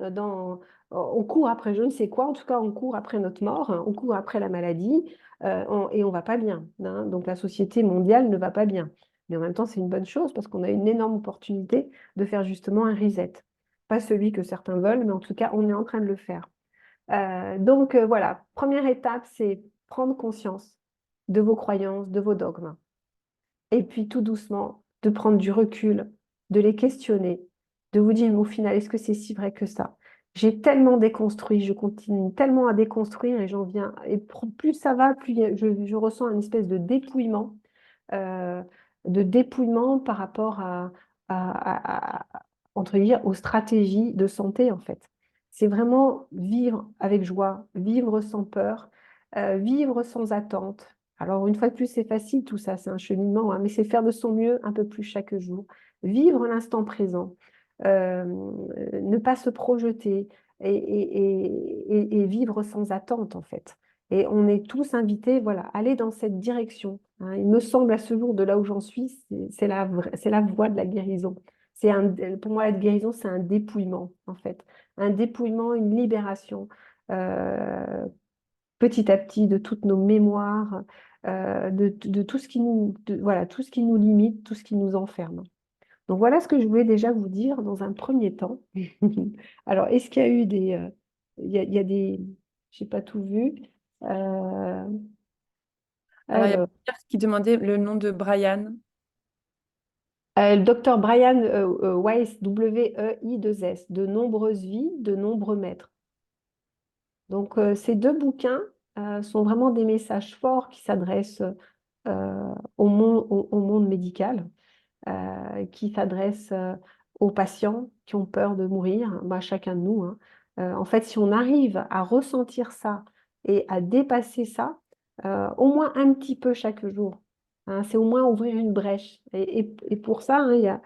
S2: on court après je ne sais quoi, en tout cas on court après notre mort, hein, on court après la maladie et on va pas bien. Hein. Donc la société mondiale ne va pas bien. Mais en même temps, c'est une bonne chose parce qu'on a une énorme opportunité de faire justement un reset. Pas celui que certains veulent, mais en tout cas, on est en train de le faire. Donc voilà, première étape, c'est prendre conscience de vos croyances, de vos dogmes. Et puis tout doucement, de prendre du recul, de les questionner, de vous dire, mais au final, est-ce que c'est si vrai que ça? J'ai tellement déconstruit, je continue tellement à déconstruire et j'en viens. Et plus ça va, plus je ressens une espèce euh, de dépouillement par rapport entre guillemets, aux stratégies de santé, en fait. C'est vraiment vivre avec joie, vivre sans peur, vivre sans attente. Alors, une fois de plus, c'est facile tout ça, c'est un cheminement, hein, mais c'est faire de son mieux un peu plus chaque jour. Vivre l'instant présent, euh, ne pas se projeter et vivre sans attente, en fait. Et on est tous invités, voilà, à aller dans cette direction. Hein. Il me semble à ce jour, de là où j'en suis, c'est la voie de la guérison. Pour moi, la guérison, c'est un dépouillement, en fait. Un dépouillement, une libération, euh, petit à petit, de toutes nos mémoires, de tout ce qui nous, voilà, tout ce qui nous limite, tout ce qui nous enferme. Donc voilà ce que je voulais déjà vous dire dans un premier temps. Alors, est-ce qu'il y a eu des... il y a des... J'ai pas tout vu. Euh,
S1: Alors, il y a
S2: alors,
S1: Pierre qui demandait le nom de Brian.
S2: le docteur Brian Weiss, W-E-I-2-S, De nombreuses vies, de nombreux maîtres. Donc, ces deux bouquins sont vraiment des messages forts qui s'adressent au monde médical, qui s'adressent aux patients qui ont peur de mourir, bah, chacun de nous, hein. En fait, si on arrive à ressentir ça et à dépasser ça, au moins un petit peu chaque jour, hein, c'est au moins ouvrir une brèche. Et pour ça, hein, il y a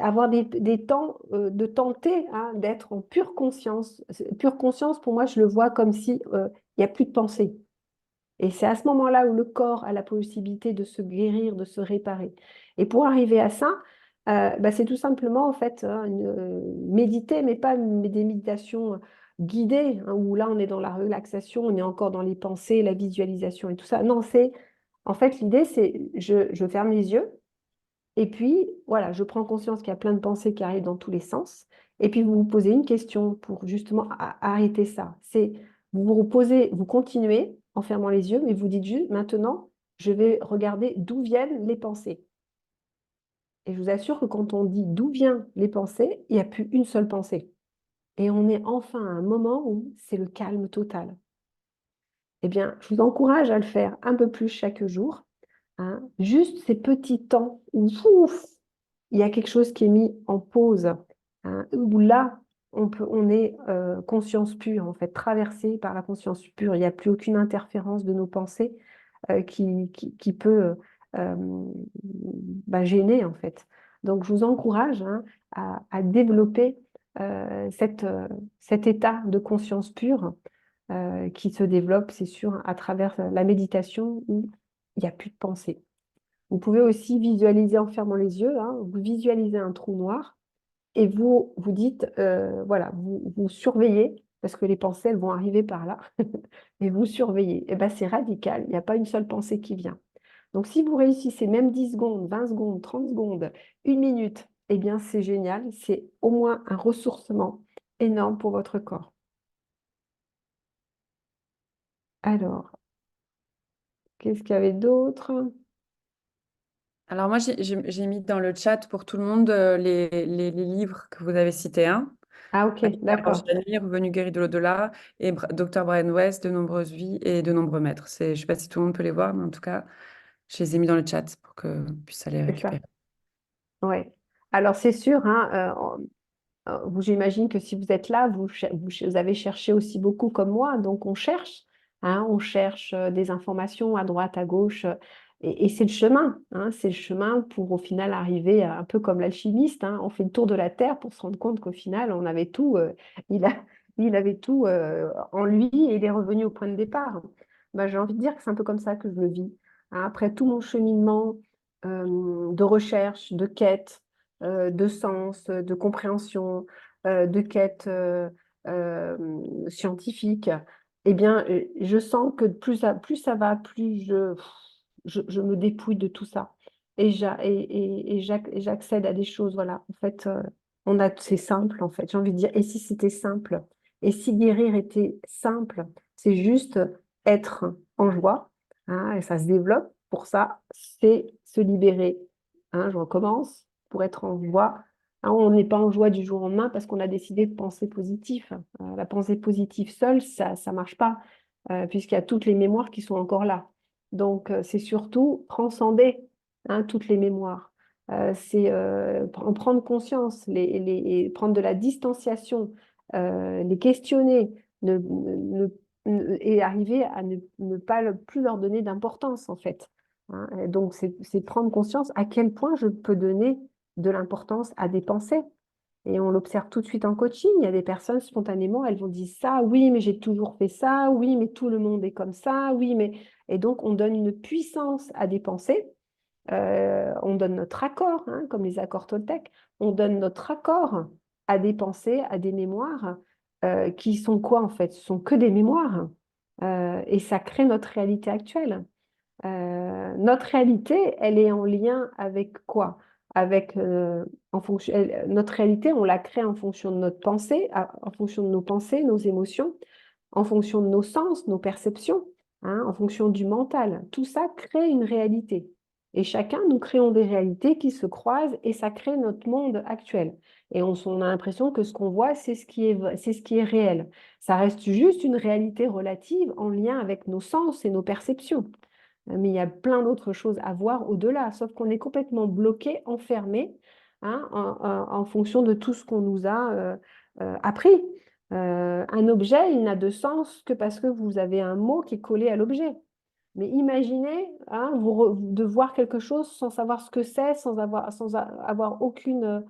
S2: avoir des temps de tenter, hein, d'être en pure conscience. Pure conscience, pour moi, je le vois comme si il n'y a plus de pensée. Et c'est à ce moment-là où le corps a la possibilité de se guérir, de se réparer. Et pour arriver à ça, bah, c'est tout simplement en fait hein, méditer, mais pas des méditations guidées, hein, où là on est dans la relaxation, on est encore dans les pensées, la visualisation et tout ça. Non, c'est en fait l'idée, c'est je ferme les yeux et puis voilà, je prends conscience qu'il y a plein de pensées qui arrivent dans tous les sens. Et puis vous vous posez une question pour justement arrêter ça. C'est vous vous reposez, vous continuez en fermant les yeux, mais vous dites juste maintenant, je vais regarder d'où viennent les pensées. Et je vous assure que quand on dit d'où viennent les pensées, il n'y a plus une seule pensée. Et on est enfin à un moment où c'est le calme total. Eh bien, je vous encourage à le faire un peu plus chaque jour, hein. Juste ces petits temps où ouf, il y a quelque chose qui est mis en pause, hein, où là, on est conscience pure, en fait, traversé par la conscience pure. Il n'y a plus aucune interférence de nos pensées qui peut bah, gêner, en fait. Donc, je vous encourage hein, à développer cet état de conscience pure qui se développe, c'est sûr, à travers la méditation où il n'y a plus de pensée. Vous pouvez aussi visualiser en fermant les yeux, hein, vous visualisez un trou noir et vous vous dites, voilà, vous surveillez, parce que les pensées, elles vont arriver par là, et vous surveillez. Et ben, c'est radical, il n'y a pas une seule pensée qui vient. Donc, si vous réussissez même 10 secondes, 20 secondes, 30 secondes, une minute, eh bien, c'est génial, c'est au moins un ressourcement énorme pour votre corps. Alors, qu'est-ce qu'il y avait d'autre?
S1: Alors moi, j'ai mis dans le chat pour tout le monde les livres que vous avez cités. Hein.
S2: Ah, ok, d'accord.
S1: Enchaîner, Revenu guéri de l'au-delà et Dr. Brian West, De nombreuses vies et De nombreux maîtres. Je ne sais pas si tout le monde peut les voir, mais en tout cas, je les ai mis dans le chat pour qu'on puisse aller
S2: C'est ça.
S1: récupérer.
S2: Ouais. Alors, c'est sûr, hein, j'imagine que si vous êtes là, vous avez cherché aussi beaucoup comme moi, donc on cherche, hein, on cherche des informations à droite, à gauche, et c'est le chemin, hein, c'est le chemin pour au final arriver un peu comme l'alchimiste, hein, on fait le tour de la Terre pour se rendre compte qu'au final, on avait tout, il a, il avait tout en lui et il est revenu au point de départ. Ben, j'ai envie de dire que c'est un peu comme ça que je le vis, hein. Après tout mon cheminement de recherche, de quête, de sens, de compréhension, de quête scientifique, eh bien, je sens que plus ça va, plus je me dépouille de tout ça. Et j'accède à des choses, voilà. En fait, c'est simple, en fait. J'ai envie de dire, et si c'était simple? Et si guérir était simple? C'est juste être en joie, hein, et ça se développe. Pour ça, c'est se libérer. Hein, je recommence pour être en joie. Hein, on n'est pas en joie du jour au lendemain parce qu'on a décidé de penser positif. La pensée positive seule, ça ne marche pas, puisqu'il y a toutes les mémoires qui sont encore là. Donc, c'est surtout transcender hein, toutes les mémoires. C'est en prendre conscience, prendre de la distanciation, les questionner et arriver à ne pas plus leur donner d'importance, en fait. Hein. Et donc, c'est prendre conscience à quel point je peux donner de l'importance à des pensées. Et on l'observe tout de suite en coaching. Il y a des personnes, spontanément, elles vont dire ça, oui, mais j'ai toujours fait ça, oui, mais tout le monde est comme ça, oui, mais... Et donc, on donne une puissance à des pensées. On donne notre accord, hein, comme les accords Toltec. On donne notre accord à des pensées, à des mémoires, qui sont quoi, en fait? Ce sont que des mémoires. Et ça crée notre réalité actuelle. Notre réalité, elle est en lien avec quoi? avec, notre réalité, on la crée en fonction de notre pensée, en fonction de nos pensées, nos émotions, en fonction de nos sens, nos perceptions, hein, en fonction du mental. Tout ça crée une réalité. Et chacun, nous créons des réalités qui se croisent et ça crée notre monde actuel. Et on a l'impression que ce qu'on voit, c'est ce qui est réel. Ça reste juste une réalité relative en lien avec nos sens et nos perceptions. Mais il y a plein d'autres choses à voir au-delà, sauf qu'on est complètement bloqué, enfermé, hein, en fonction de tout ce qu'on nous a appris. Un objet, il n'a de sens que parce que vous avez un mot qui est collé à l'objet. Mais imaginez, hein, de voir quelque chose sans savoir ce que c'est, sans avoir aucune,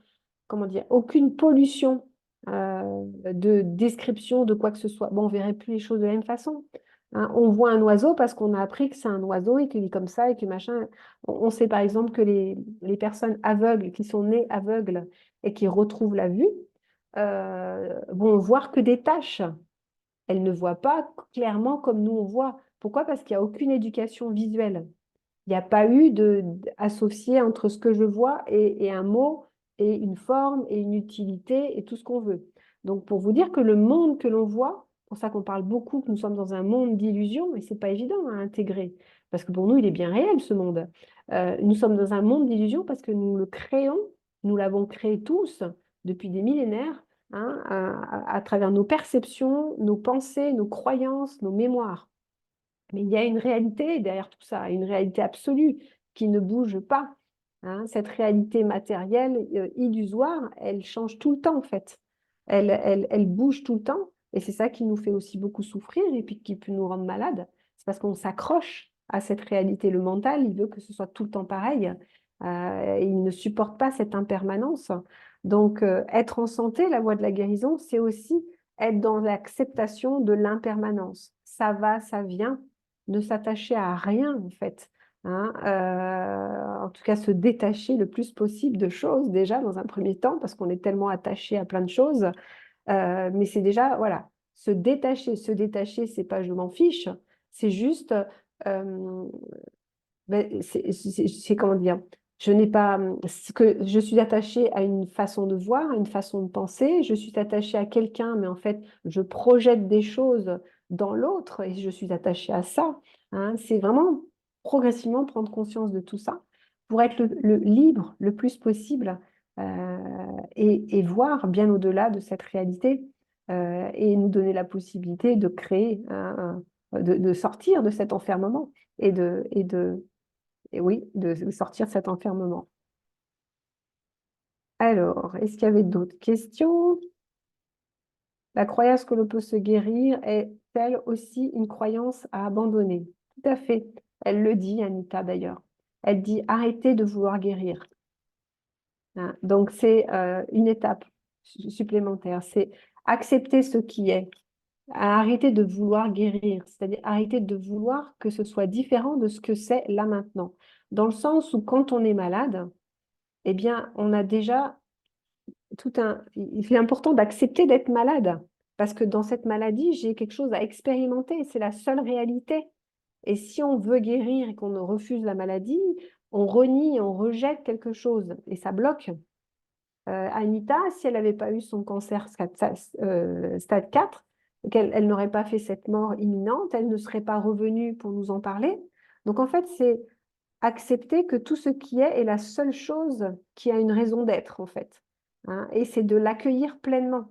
S2: comment dire, aucune pollution de description de quoi que ce soit. Bon, on ne verrait plus les choses de la même façon. Hein. On voit un oiseau parce qu'on a appris que c'est un oiseau et qu'il est comme ça et que machin. On sait par exemple que les personnes aveugles qui sont nées aveugles et qui retrouvent la vue vont voir que des taches. Elles ne voient pas clairement comme nous on voit. Pourquoi? Parce qu'il n'y a aucune éducation visuelle. Il n'y a pas eu associé entre ce que je vois et un mot et une forme et une utilité et tout ce qu'on veut. Donc, pour vous dire que le monde que l'on voit, pour ça qu'on parle beaucoup que nous sommes dans un monde d'illusions, et c'est pas évident à intégrer, parce que pour nous, il est bien réel ce monde. Nous sommes dans un monde d'illusions parce que nous le créons, nous l'avons créé tous depuis des millénaires, hein, à travers nos perceptions, nos pensées, nos croyances, nos mémoires. Mais il y a une réalité derrière tout ça, une réalité absolue qui ne bouge pas. Hein. Cette réalité matérielle illusoire, elle change tout le temps en fait. Elle bouge tout le temps et c'est ça qui nous fait aussi beaucoup souffrir et puis qui peut nous rendre malades. C'est parce qu'on s'accroche à cette réalité. Le mental, il veut que ce soit tout le temps pareil. Il ne supporte pas cette impermanence. Donc, être en santé, la voie de la guérison, c'est aussi être dans l'acceptation de l'impermanence. Ça va, ça vient, ne s'attacher à rien en fait. Hein, en tout cas, se détacher le plus possible de choses déjà dans un premier temps parce qu'on est tellement attaché à plein de choses. Mais c'est déjà, voilà, se détacher, c'est pas je m'en fiche, c'est juste, c'est comment dire, je n'ai pas, ce que je suis attachée à une façon de voir, à une façon de penser, je suis attachée à quelqu'un, mais en fait, je projette des choses dans l'autre et je suis attachée à ça. Hein. C'est vraiment progressivement prendre conscience de tout ça pour être le libre le plus possible et voir bien au-delà de cette réalité et nous donner la possibilité de créer, de sortir de cet enfermement et oui, de sortir de cet enfermement. Alors, est-ce qu'il y avait d'autres questions? La croyance que l'on peut se guérir est-elle aussi une croyance à abandonner? Tout à fait. Elle le dit, Anita, d'ailleurs. Elle dit arrêtez de vouloir guérir. Hein. Donc, c'est une étape supplémentaire. C'est accepter ce qui est. Arrêter de vouloir guérir, c'est-à-dire arrêter de vouloir que ce soit différent de ce que c'est là maintenant. Dans le sens où quand on est malade, eh bien, on a déjà tout un... Il est important d'accepter d'être malade, parce que dans cette maladie, j'ai quelque chose à expérimenter, c'est la seule réalité. Et si on veut guérir et qu'on refuse la maladie, on renie, on rejette quelque chose, et ça bloque. Anita, si elle n'avait pas eu son cancer stade 4, elle n'aurait pas fait cette mort imminente, elle ne serait pas revenue pour nous en parler. Donc en fait, c'est accepter que tout ce qui est la seule chose qui a une raison d'être, en fait. Hein, et c'est de l'accueillir pleinement.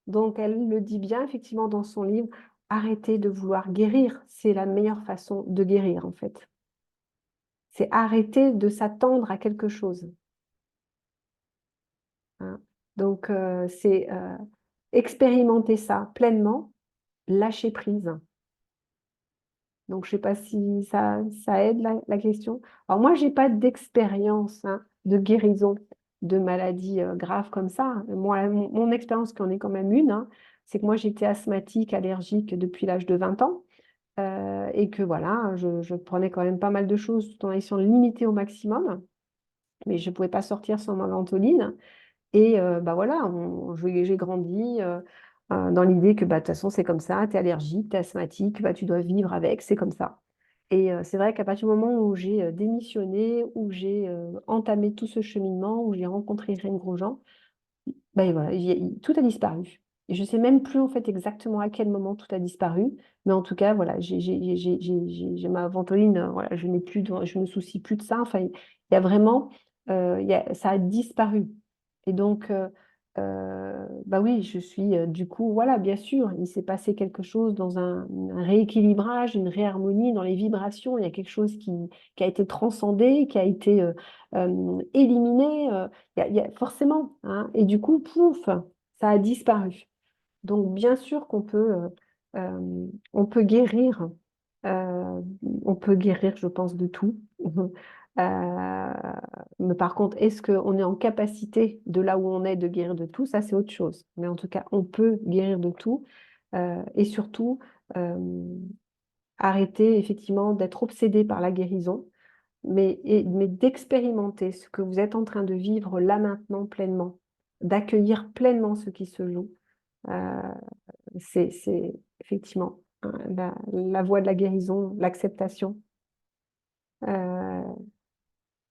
S2: Donc, elle le dit bien, effectivement, dans son livre, arrêter de vouloir guérir. C'est la meilleure façon de guérir, en fait. C'est arrêter de s'attendre à quelque chose. Hein. Donc, c'est expérimenter ça pleinement, lâcher prise. Donc, je ne sais pas si ça aide la question. Alors, moi, je n'ai pas d'expérience de guérison de maladies graves comme ça. Moi, mon expérience, qui en est quand même une, hein, c'est que moi, j'étais asthmatique, allergique depuis l'âge de 20 ans. Et que voilà, je prenais quand même pas mal de choses tout en essayant de limiter au maximum. Mais je ne pouvais pas sortir sans ma ventoline. Et bah voilà, j'ai grandi dans l'idée que bah, de toute façon, c'est comme ça, tu es allergique, tu es asthmatique, bah, tu dois vivre avec, c'est comme ça. Et c'est vrai qu'à partir du moment où j'ai démissionné, où j'ai entamé tout ce cheminement, où j'ai rencontré Irène Grosjean, ben voilà, tout a disparu. Et je ne sais même plus en fait exactement à quel moment tout a disparu, mais en tout cas, voilà, j'ai ma ventoline, voilà, je n'ai plus, je me soucie plus de ça. Enfin, il y a vraiment, ça a disparu. Et donc, bah oui, je suis du coup, voilà, bien sûr, il s'est passé quelque chose dans un rééquilibrage, une réharmonie dans les vibrations. Il y a quelque chose qui a été transcendé, qui a été éliminé. Forcément, hein. Et du coup, pouf, ça a disparu. Donc, bien sûr qu'on peut, on peut guérir, euh, on peut guérir, je pense, de tout. Euh, mais par contre, est-ce qu'on est en capacité de là où on est de guérir de tout? Ça, c'est autre chose. Mais en tout cas, on peut guérir de tout. Et surtout, euh, arrêter effectivement d'être obsédé par la guérison, mais d'expérimenter ce que vous êtes en train de vivre là maintenant pleinement, d'accueillir pleinement ce qui se joue. Euh, c'est effectivement hein, la voie de la guérison, l'acceptation. Euh,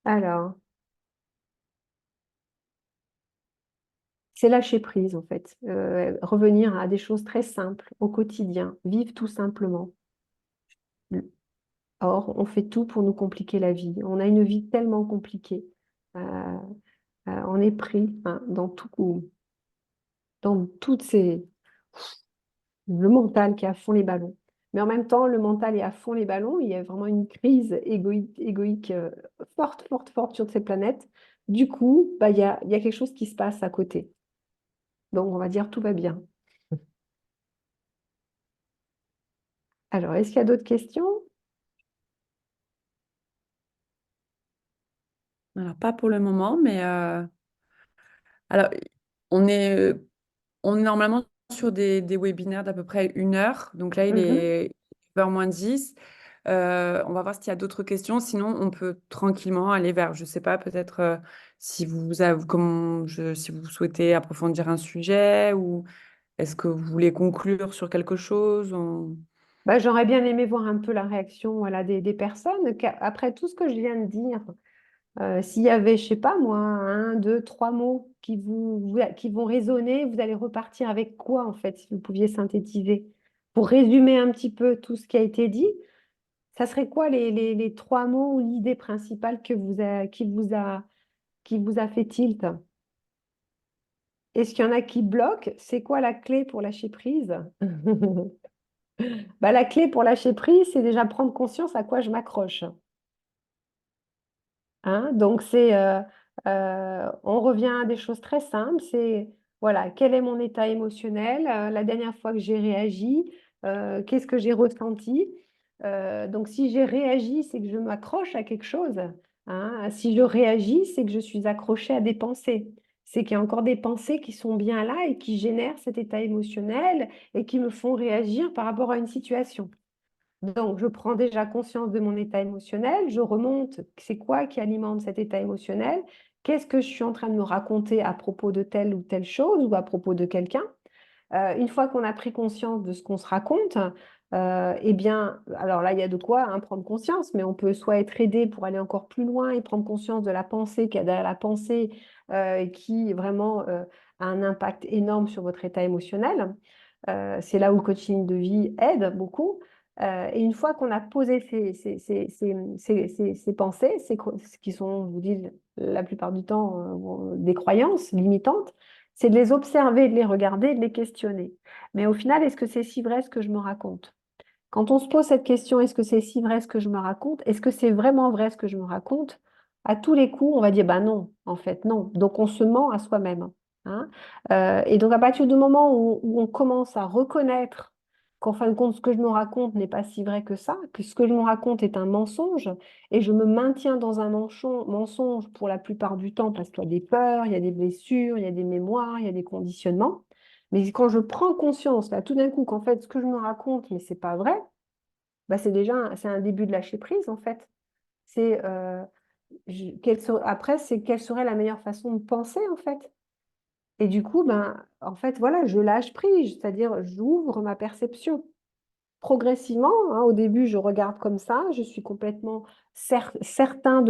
S2: alors, c'est lâcher prise en fait. Revenir à des choses très simples au quotidien, vivre tout simplement. Or, on fait tout pour nous compliquer la vie. On a une vie tellement compliquée. Euh, on est pris hein, dans toutes ces le mental qui est à fond les ballons. Mais en même temps, le mental est à fond les ballons. Il y a vraiment une crise égoïque forte, forte, forte sur cette planète. Du coup, bah, il y a quelque chose qui se passe à côté. Donc, on va dire tout va bien. Alors, est-ce qu'il y a d'autres questions?
S1: Alors, pas pour le moment, mais alors, on est, euh, on est normalement sur des webinaires d'à peu près 1 heure. Donc là, il
S2: Mhm.
S1: est 20 moins 10. On va voir s'il y a d'autres questions. Sinon, on peut tranquillement aller vers, je sais pas, peut-être si vous avez, si vous souhaitez approfondir un sujet ou est-ce que vous voulez conclure sur quelque chose?
S2: Bah, j'aurais bien aimé voir un peu la réaction voilà, des personnes. Après tout ce que je viens de dire, s'il y avait, je sais pas moi, un, deux, trois mots qui vont résonner, vous allez repartir avec quoi en fait, si vous pouviez synthétiser? Pour résumer un petit peu tout ce qui a été dit, ça serait quoi les trois mots ou l'idée principale qui vous a fait tilt? Est-ce qu'il y en a qui bloquent? C'est quoi la clé pour lâcher prise? Bah, la clé pour lâcher prise, c'est déjà prendre conscience à quoi je m'accroche. Hein. Donc, on revient à des choses très simples. C'est, voilà, quel est mon état émotionnel? La dernière fois que j'ai réagi, qu'est-ce que j'ai ressenti? Donc, si j'ai réagi, c'est que je m'accroche à quelque chose. Hein. Si je réagis, c'est que je suis accrochée à des pensées. C'est qu'il y a encore des pensées qui sont bien là et qui génèrent cet état émotionnel et qui me font réagir par rapport à une situation. Donc, je prends déjà conscience de mon état émotionnel, je remonte, c'est quoi qui alimente cet état émotionnel, qu'est-ce que je suis en train de me raconter à propos de telle ou telle chose ou à propos de quelqu'un. Une fois qu'on a pris conscience de ce qu'on se raconte, eh bien, alors là, il y a de quoi hein, prendre conscience, mais on peut soit être aidé pour aller encore plus loin et prendre conscience de la pensée qu'il y a derrière la pensée qui vraiment a un impact énorme sur votre état émotionnel. C'est là où le coaching de vie aide beaucoup. Et une fois qu'on a posé ces pensées, ce qui sont, je vous dis, la plupart du temps, des croyances limitantes, c'est de les observer, de les regarder, de les questionner. Mais au final, est-ce que c'est si vrai ce que je me raconte? Quand on se pose cette question, est-ce que c'est si vrai ce que je me raconte? Est-ce que c'est vraiment vrai ce que je me raconte? À tous les coups, on va dire, bah non, en fait, non. Donc, on se ment à soi-même. Hein. Et donc, à partir du moment où on commence à reconnaître qu'en fin de compte, ce que je me raconte n'est pas si vrai que ça, que ce que je me raconte est un mensonge, et je me maintiens dans un mensonge pour la plupart du temps parce qu'il y a des peurs, il y a des blessures, il y a des mémoires, il y a des conditionnements. Mais quand je prends conscience, là, tout d'un coup, qu'en fait, ce que je me raconte, mais c'est pas vrai, bah, c'est un début de lâcher prise, en fait. C'est, après, c'est quelle serait la meilleure façon de penser, en fait. Et du coup, ben, en fait, voilà, je lâche prise, c'est-à-dire j'ouvre ma perception. progressivement, hein, au début, je regarde comme ça, je suis complètement certain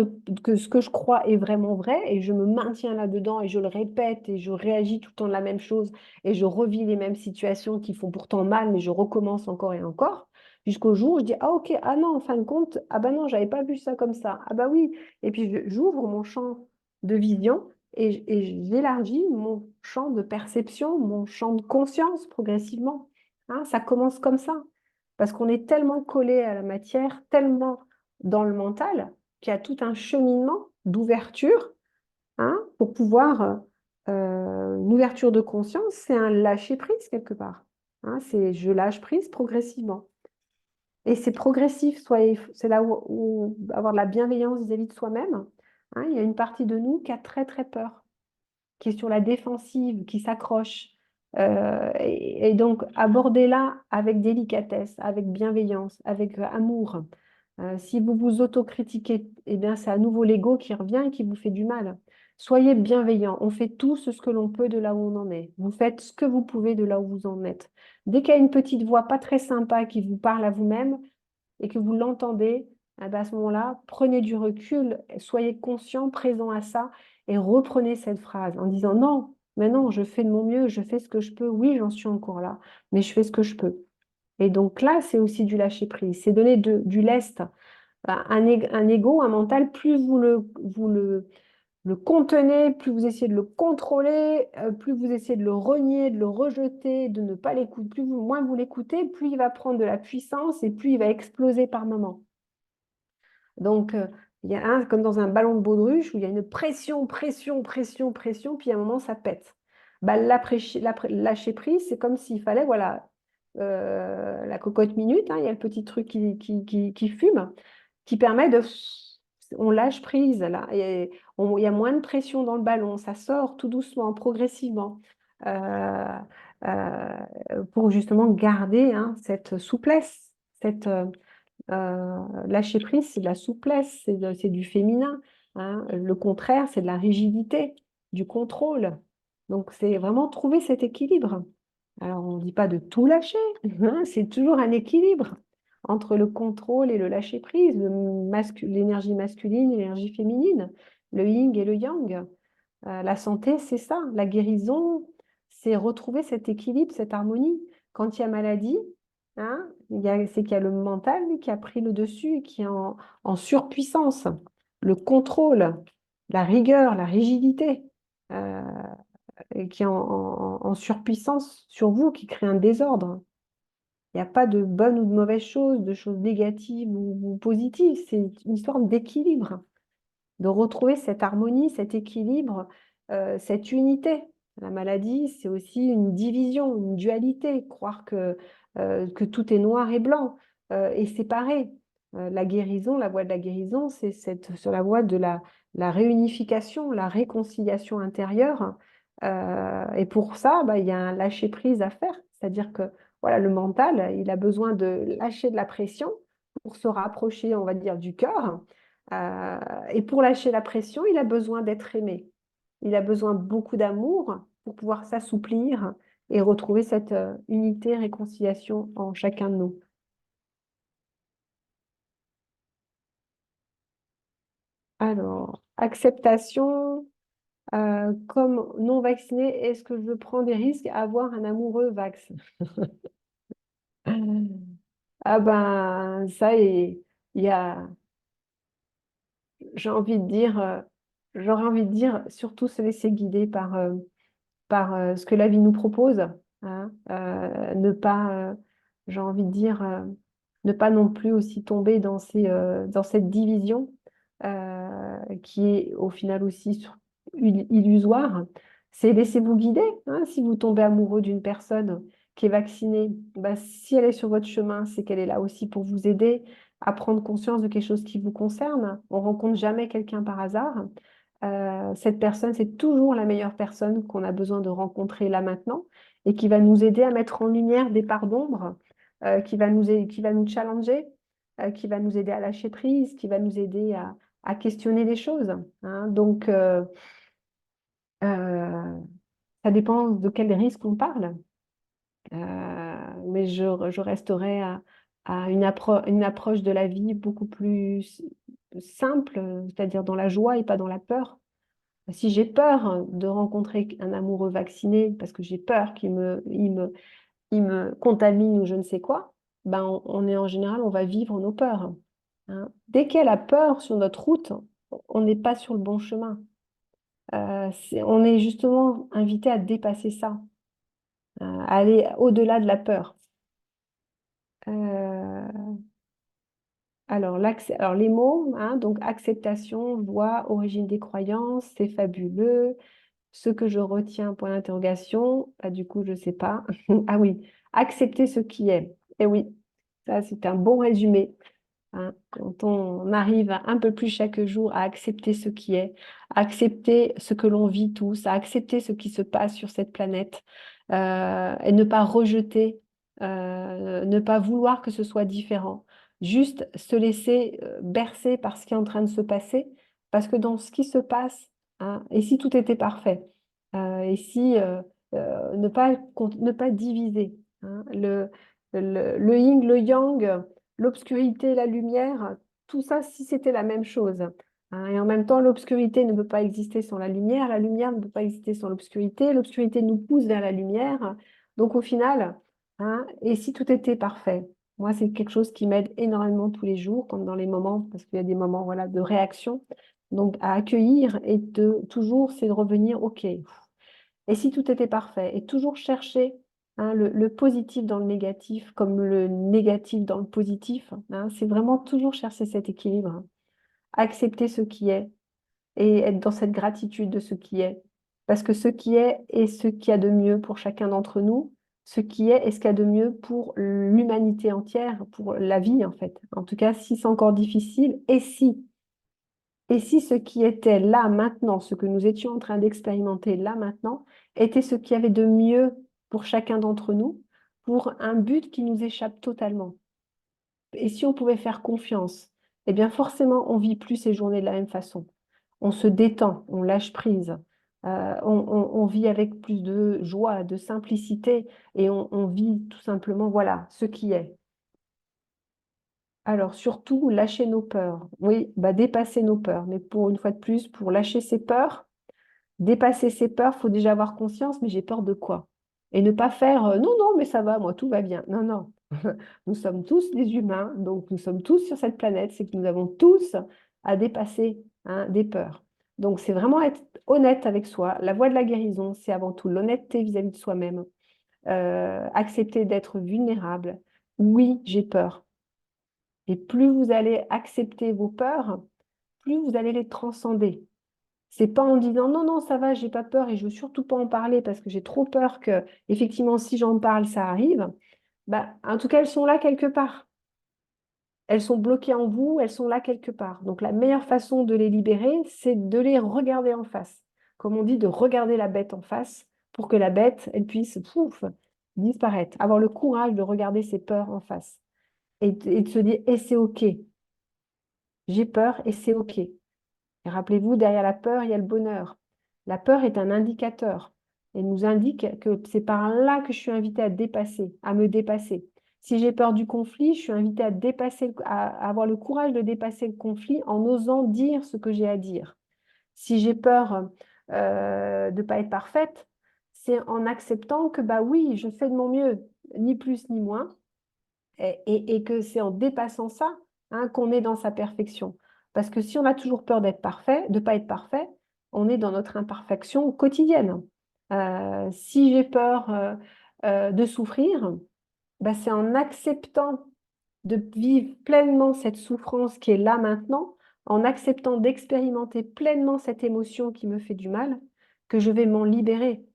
S2: que ce que je crois est vraiment vrai et je me maintiens là-dedans et je le répète et je réagis tout le temps de la même chose et je revis les mêmes situations qui font pourtant mal, mais je recommence encore et encore. Jusqu'au jour où je dis, ah ok, ah non, en fin de compte, ah bah non, j'avais pas vu ça comme ça. Ah bah oui. Et puis j'ouvre mon champ de vision et j'élargis mon champ de perception, mon champ de conscience progressivement. Hein, ça commence comme ça. Parce qu'on est tellement collé à la matière, tellement dans le mental, qu'il y a tout un cheminement d'ouverture, hein, pour pouvoir, une ouverture de conscience, c'est un lâcher prise quelque part. Hein, c'est je lâche prise progressivement. Et c'est progressif, c'est là où avoir de la bienveillance vis-à-vis de soi-même. Hein, il y a une partie de nous qui a très très peur, qui est sur la défensive, qui s'accroche. Et donc, abordez-la avec délicatesse, avec bienveillance, avec amour. Si vous vous autocritiquez, eh bien, c'est à nouveau l'ego qui revient et qui vous fait du mal. Soyez bienveillant. On fait tous ce que l'on peut de là où on en est. Vous faites ce que vous pouvez de là où vous en êtes. Dès qu'il y a une petite voix pas très sympa qui vous parle à vous-même et que vous l'entendez, eh ben, à ce moment-là, prenez du recul, soyez conscient, présent à ça et reprenez cette phrase en disant non, mais non, je fais de mon mieux, je fais ce que je peux. Oui, j'en suis encore là, mais je fais ce que je peux. Et donc là, c'est aussi du lâcher-prise, c'est donner du lest. Un ego, un mental, plus le contenez, plus vous essayez de le contrôler, plus vous essayez de le renier, de le rejeter, de ne pas l'écouter, moins vous l'écoutez, plus il va prendre de la puissance et plus il va exploser par moments. Donc, il y a comme dans un ballon de baudruche où il y a une pression, pression, pression, pression, puis à un moment, ça pète. Bah, lâcher prise, c'est comme s'il fallait, voilà, la cocotte minute, hein, il y a le petit truc qui fume, qui permet de... On lâche prise, là, et il y a moins de pression dans le ballon, ça sort tout doucement, progressivement, euh, pour justement garder, hein, cette souplesse, cette... lâcher prise, c'est de la souplesse, c'est du féminin. Hein. Le contraire, c'est de la rigidité, du contrôle. Donc, c'est vraiment trouver cet équilibre. Alors, on ne dit pas de tout lâcher, hein, c'est toujours un équilibre entre le contrôle et le lâcher prise, l'énergie masculine et l'énergie féminine, le yin et le yang. La santé, c'est ça. La guérison, c'est retrouver cet équilibre, cette harmonie. Quand il y a maladie, hein, c'est qu'il y a le mental lui, qui a pris le dessus et qui est en surpuissance. Le contrôle, la rigueur, la rigidité, euh, et qui est en surpuissance sur vous, qui crée un désordre. Il n'y a pas de bonnes ou de mauvaises choses, de choses négatives ou positives. C'est une histoire d'équilibre, de retrouver cette harmonie, cet équilibre, cette unité. La maladie, c'est aussi une division, une dualité, croire que tout est noir et blanc et séparé. La guérison, la voie de la guérison, c'est sur la voie de la réunification, la réconciliation intérieure. Et pour ça, bah, il y a un lâcher-prise à faire. C'est-à-dire que voilà, le mental, il a besoin de lâcher de la pression pour se rapprocher, on va dire, du cœur. Et pour lâcher la pression, il a besoin d'être aimé. Il a besoin beaucoup d'amour pour pouvoir s'assouplir et retrouver cette unité, réconciliation en chacun de nous. Alors, acceptation, comme non vacciné, est-ce que je prends des risques à avoir un amoureux vax? Ah ben, ça, il y a, j'ai envie de dire, j'aurais envie de dire, surtout se laisser guider par ce que la vie nous propose. Hein, ne pas, j'ai envie de dire, ne pas non plus aussi tomber dans cette division qui est au final aussi illusoire. C'est laissez-vous guider. Hein, si vous tombez amoureux d'une personne qui est vaccinée, bah, si elle est sur votre chemin, c'est qu'elle est là aussi pour vous aider à prendre conscience de quelque chose qui vous concerne. On rencontre jamais quelqu'un par hasard. Cette personne, c'est toujours la meilleure personne qu'on a besoin de rencontrer là maintenant et qui va nous aider à mettre en lumière des parts d'ombre, qui va nous challenger, qui va nous aider à lâcher prise, qui va nous aider à questionner les choses. Hein. Donc, euh, ça dépend de quel risque on parle. Mais je resterai à une approche de la vie beaucoup plus simple, c'est-à-dire dans la joie et pas dans la peur. Si j'ai peur de rencontrer un amoureux vacciné parce que j'ai peur il me contamine ou je ne sais quoi, ben on est en général, on va vivre nos peurs. Hein. Dès qu'il y a la peur sur notre route, on n'est pas sur le bon chemin. On est justement invité à dépasser ça, à aller au-delà de la peur. Euh, alors les mots, hein, donc acceptation, joie, origine des croyances, c'est fabuleux. Ce que je retiens, point d'interrogation, bah, du coup, je ne sais pas. Ah oui, accepter ce qui est. Eh oui, ça, c'est un bon résumé. Hein. Quand on arrive un peu plus chaque jour à accepter ce qui est, à accepter ce que l'on vit tous, à accepter ce qui se passe sur cette planète, et ne pas rejeter, ne pas vouloir que ce soit différent, juste se laisser bercer par ce qui est en train de se passer, parce que dans ce qui se passe, hein, et si tout était parfait, et si ne pas diviser, hein, le yin, le yang, l'obscurité, la lumière, tout ça, si c'était la même chose. Hein, et en même temps, l'obscurité ne peut pas exister sans la lumière ne peut pas exister sans l'obscurité nous pousse vers la lumière. Donc au final, hein, et si tout était parfait? Moi, c'est quelque chose qui m'aide énormément tous les jours, comme dans les moments, parce qu'il y a des moments voilà, de réaction. Donc à accueillir et de toujours, c'est de revenir, OK. Et si tout était parfait? Et toujours chercher hein, le positif dans le négatif, comme le négatif dans le positif. Hein, c'est vraiment toujours chercher cet équilibre. Accepter ce qui est et être dans cette gratitude de ce qui est. Parce que ce qui est ce qu'il y a de mieux pour chacun d'entre nous. Ce qui est ce qu'il y a de mieux pour l'humanité entière, pour la vie en fait. En tout cas, si c'est encore difficile, et si ce qui était là maintenant, ce que nous étions en train d'expérimenter là maintenant, était ce qu'il y avait de mieux pour chacun d'entre nous, pour un but qui nous échappe totalement. Et si on pouvait faire confiance, eh bien forcément, on vit plus ces journées de la même façon. On se détend, on lâche prise, on vit avec plus de joie, de simplicité, et on vit tout simplement, voilà, ce qui est. Alors, surtout, lâcher nos peurs. Oui, bah, dépasser nos peurs. Mais pour une fois de plus, pour lâcher ses peurs, dépasser ses peurs, il faut déjà avoir conscience, mais j'ai peur de quoi? Et ne pas faire non, non, mais ça va, moi, tout va bien. Non, non. Nous sommes tous des humains, donc nous sommes tous sur cette planète, c'est que nous avons tous à dépasser hein, des peurs. Donc, c'est vraiment être honnête avec soi. La voie de la guérison, c'est avant tout l'honnêteté vis-à-vis de soi-même. Accepter d'être vulnérable. Oui, j'ai peur. Et plus vous allez accepter vos peurs, plus vous allez les transcender. C'est pas en disant non, non, ça va, j'ai pas peur et je veux surtout pas en parler parce que j'ai trop peur que, effectivement, si j'en parle, ça arrive. Bah, en tout cas, elles sont là quelque part. Elles sont bloquées en vous, elles sont là quelque part. Donc, la meilleure façon de les libérer, c'est de les regarder en face. Comme on dit, de regarder la bête en face pour que la bête, elle puisse, pouf, disparaître. Avoir le courage de regarder ses peurs en face et de se dire, et c'est OK. J'ai peur et c'est OK. Et rappelez-vous, derrière la peur, il y a le bonheur. La peur est un indicateur. Elle nous indique que c'est par là que je suis invitée à dépasser, à me dépasser. Si j'ai peur du conflit, je suis invitée à dépasser, à avoir le courage de dépasser le conflit en osant dire ce que j'ai à dire. Si j'ai peur de ne pas être parfaite, c'est en acceptant que bah oui, je fais de mon mieux, ni plus ni moins, et que c'est en dépassant ça hein, qu'on est dans sa perfection. Parce que si on a toujours peur d'être parfait, de ne pas être parfait, on est dans notre imperfection quotidienne. Si j'ai peur de souffrir, bah, c'est en acceptant de vivre pleinement cette souffrance qui est là maintenant, en acceptant d'expérimenter pleinement cette émotion qui me fait du mal, que je vais m'en libérer.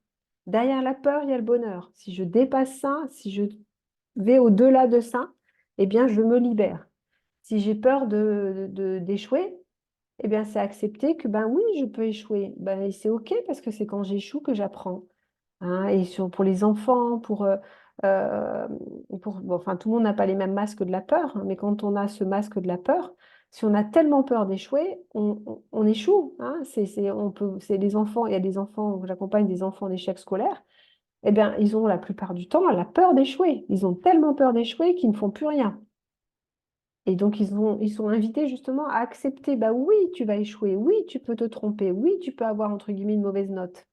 S2: Derrière la peur, il y a le bonheur. Si je dépasse ça, si je vais au-delà de ça, eh bien, je me libère. Si j'ai peur d'échouer, eh bien, c'est accepter que, ben oui, je peux échouer. Ben, et c'est OK parce que c'est quand j'échoue que j'apprends. Hein, et pour les enfants, euh, bon, enfin, tout le monde n'a pas les mêmes masques de la peur, hein, mais quand on a ce masque de la peur, si on a tellement peur d'échouer, on échoue. Hein, c'est les enfants, il y a des enfants, j'accompagne des enfants en échec scolaire, eh bien, ils ont la plupart du temps la peur d'échouer. Ils ont tellement peur d'échouer qu'ils ne font plus rien. Et donc, ils sont invités justement à accepter, bah oui, tu vas échouer, oui, tu peux te tromper, oui, tu peux avoir, entre guillemets, une mauvaise note.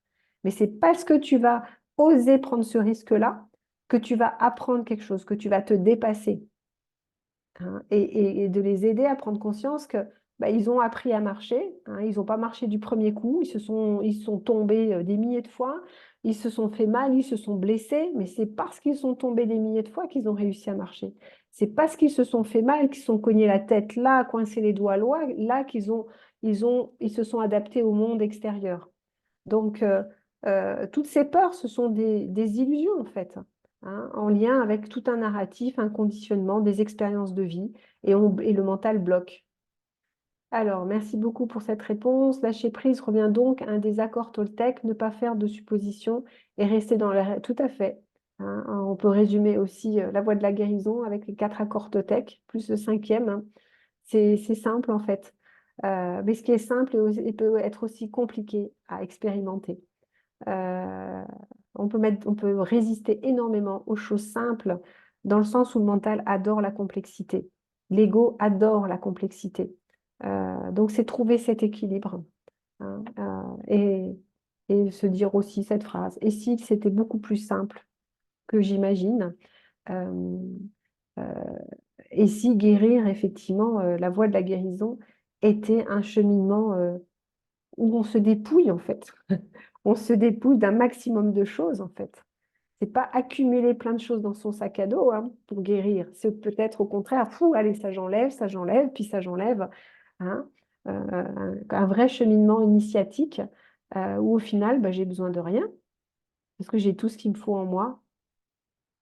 S2: Mais c'est parce que tu vas oser prendre ce risque-là que tu vas apprendre quelque chose, que tu vas te dépasser, hein, et de les aider à prendre conscience que bah, ils ont appris à marcher, hein, ils n'ont pas marché du premier coup, ils sont tombés des milliers de fois, ils se sont fait mal, ils se sont blessés, mais c'est parce qu'ils sont tombés des milliers de fois qu'ils ont réussi à marcher. C'est parce qu'ils se sont fait mal, qu'ils se sont cognés la tête là, coincés les doigts là, ils se sont adaptés au monde extérieur. Donc, toutes ces peurs, ce sont des illusions, en fait, hein, en lien avec tout un narratif, un conditionnement, des expériences de vie, et le mental bloque. Alors, merci beaucoup pour cette réponse. Lâcher prise revient donc à un des accords Toltec, ne pas faire de suppositions et rester dans la... Tout à fait. Hein, on peut résumer aussi la voie de la guérison avec les 4 accords Toltec, plus le cinquième, hein. C'est simple, en fait. Mais ce qui est simple et peut être aussi compliqué à expérimenter. Euh, on peut résister énormément aux choses simples, dans le sens où le mental adore la complexité. L'ego adore la complexité. Donc, c'est trouver cet équilibre, hein, et se dire aussi cette phrase. Et si c'était beaucoup plus simple que j'imagine, euh, euh, et si guérir, effectivement, la voie de la guérison était un cheminement où on se dépouille, en fait. On se dépouille d'un maximum de choses, en fait. C'est pas accumuler plein de choses dans son sac à dos, hein, pour guérir. C'est peut-être au contraire, fou, allez, ça j'enlève, puis ça j'enlève, hein. Un vrai cheminement initiatique, où au final, bah, j'ai besoin de rien, parce que j'ai tout ce qu'il me faut en moi.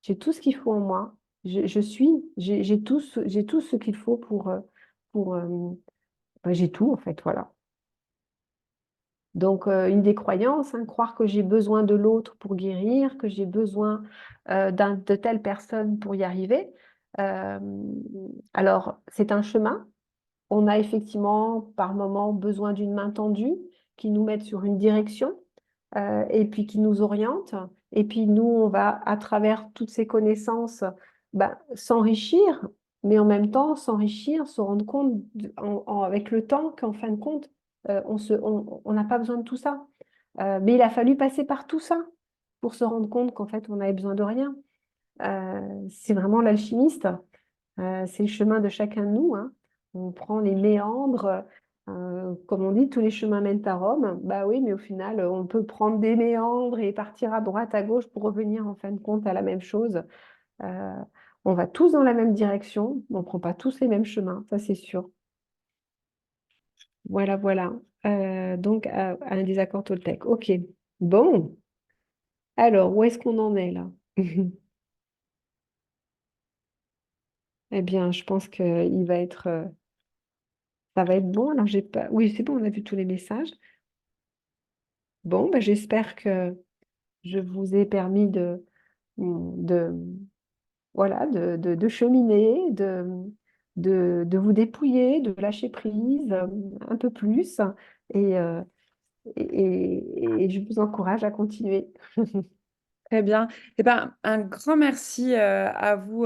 S2: J'ai tout ce qu'il faut en moi. J'ai tout ce qu'il faut pour bah, j'ai tout, en fait, voilà. Donc, une des croyances, hein, croire que j'ai besoin de l'autre pour guérir, que j'ai besoin de telle personne pour y arriver. Euh, alors, c'est un chemin. On a effectivement par moment besoin d'une main tendue qui nous mette sur une direction, et puis qui nous oriente. Et puis nous, on va, à travers toutes ces connaissances, bah, s'enrichir, mais en même temps s'enrichir, se rendre compte avec le temps qu'en fin de compte, on n'a pas besoin de tout ça. Mais il a fallu passer par tout ça pour se rendre compte qu'en fait, on n'avait besoin de rien. C'est vraiment l'alchimiste. C'est le chemin de chacun de nous, hein. On prend les méandres, comme on dit, tous les chemins mènent à Rome. Bah oui, mais au final, on peut prendre des méandres et partir à droite, à gauche pour revenir en fin de compte à la même chose. Euh, on va tous dans la même direction, mais on ne prend pas tous les mêmes chemins, ça c'est sûr. Voilà, voilà. Donc, un désaccord Toltec. Ok. Bon, alors, où est-ce qu'on en est là? Eh bien, je pense qu'il va être, ça va être bon. Alors, j'ai pas... Oui, c'est bon, on a vu tous les messages. Bon, bah, j'espère que je vous ai permis de, voilà, de cheminer, de vous dépouiller, de lâcher prise un peu plus. Et, euh, et je vous encourage à continuer.
S1: Très bien. Eh ben, un grand merci à vous,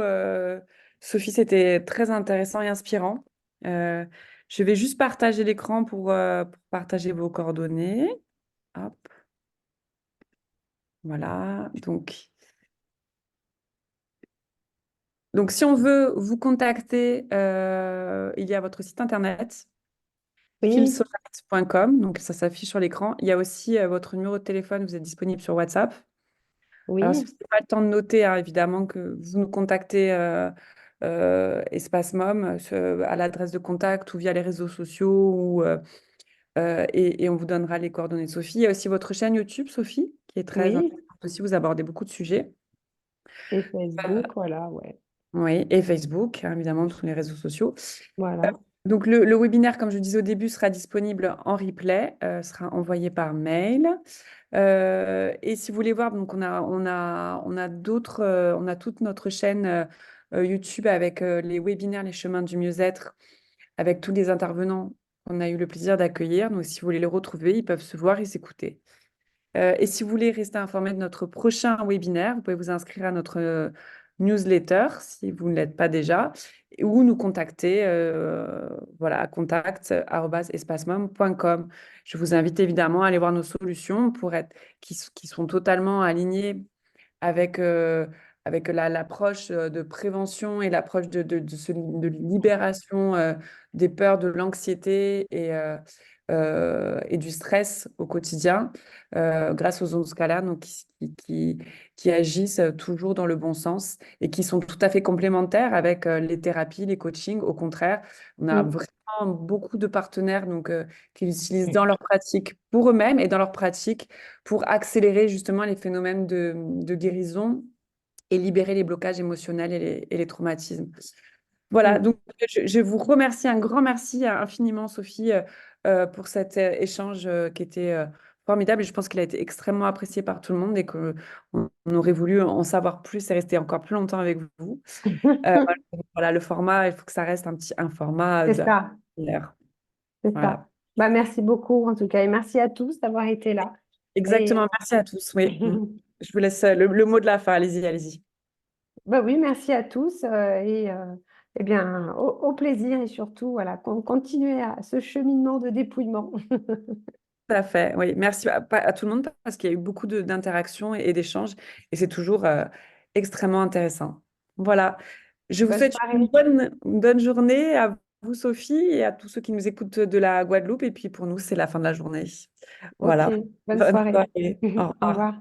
S1: Sophie. C'était très intéressant et inspirant. Euh, je vais juste partager l'écran pour partager vos coordonnées. Hop, voilà. Donc, si on veut vous contacter, il y a votre site internet,
S2: Oui,
S1: philsonite.com. Donc, ça s'affiche sur l'écran. Il y a aussi votre numéro de téléphone. Vous êtes disponible sur WhatsApp. Alors, si vous
S2: oui,
S1: n'avez pas le temps de noter, hein, évidemment, que vous nous contactez Espace Mom à l'adresse de contact ou via les réseaux sociaux et on vous donnera les coordonnées de Sophie. Il y a aussi votre chaîne YouTube, Sophie, qui est très
S2: oui.
S1: intéressante aussi. Vous abordez beaucoup de sujets.
S2: Et
S1: Euh,
S2: Facebook, voilà, ouais.
S1: oui, et Facebook, hein, évidemment, tous les réseaux sociaux.
S2: Voilà.
S1: Donc, le webinaire, comme je le disais au début, sera disponible en replay, sera envoyé par mail. Et si vous voulez voir, donc on a d'autres, on a toute notre chaîne YouTube avec les webinaires, les chemins du mieux-être, avec tous les intervenants qu'on a eu le plaisir d'accueillir. Donc, si vous voulez les retrouver, ils peuvent se voir et s'écouter. Et si vous voulez rester informé de notre prochain webinaire, vous pouvez vous inscrire à notre newsletter si vous ne l'êtes pas déjà, ou nous contacter voilà, à contact@espacemom.com. Je vous invite évidemment à aller voir nos solutions qui sont totalement alignées avec, avec l'approche de prévention et l'approche de libération des peurs, de l'anxiété et du stress au quotidien grâce aux ondes scalaires donc, qui agissent toujours dans le bon sens et qui sont tout à fait complémentaires avec les thérapies, les coachings. Au contraire, on a
S2: Mm.
S1: vraiment beaucoup de partenaires qui l'utilisent dans leur pratique pour eux-mêmes et dans leur pratique pour accélérer justement les phénomènes de guérison et libérer les blocages émotionnels et les traumatismes. Voilà,
S2: Mm.
S1: donc je vous remercie, un grand merci infiniment, Sophie, pour cet échange qui était formidable et je pense qu'il a été extrêmement apprécié par tout le monde et qu'on aurait voulu en savoir plus et rester encore plus longtemps avec vous. Euh, voilà, le format, il faut que ça reste un format
S2: C'est
S1: de
S2: ça, c'est
S1: Voilà.
S2: ça. Bah, merci beaucoup en tout cas et merci à tous d'avoir été là. Et
S1: Exactement, merci à tous. Oui. Je vous laisse le mot de la fin. Allez-y, allez-y.
S2: bah oui, merci à tous eh bien au plaisir et surtout voilà, continuer à ce cheminement de dépouillement.
S1: Tout à fait, oui. Merci à tout le monde parce qu'il y a eu beaucoup d'interactions et d'échanges et c'est toujours extrêmement intéressant. Voilà. Je vous
S2: Bonne
S1: souhaite
S2: soirée.
S1: une bonne journée à vous, Sophie, et à tous ceux qui nous écoutent de la Guadeloupe. Et puis pour nous, c'est la fin de la journée.
S2: Ok,
S1: Voilà.
S2: bonne
S1: Bonne
S2: soirée.
S1: soirée. Au
S2: Au
S1: revoir.
S2: revoir.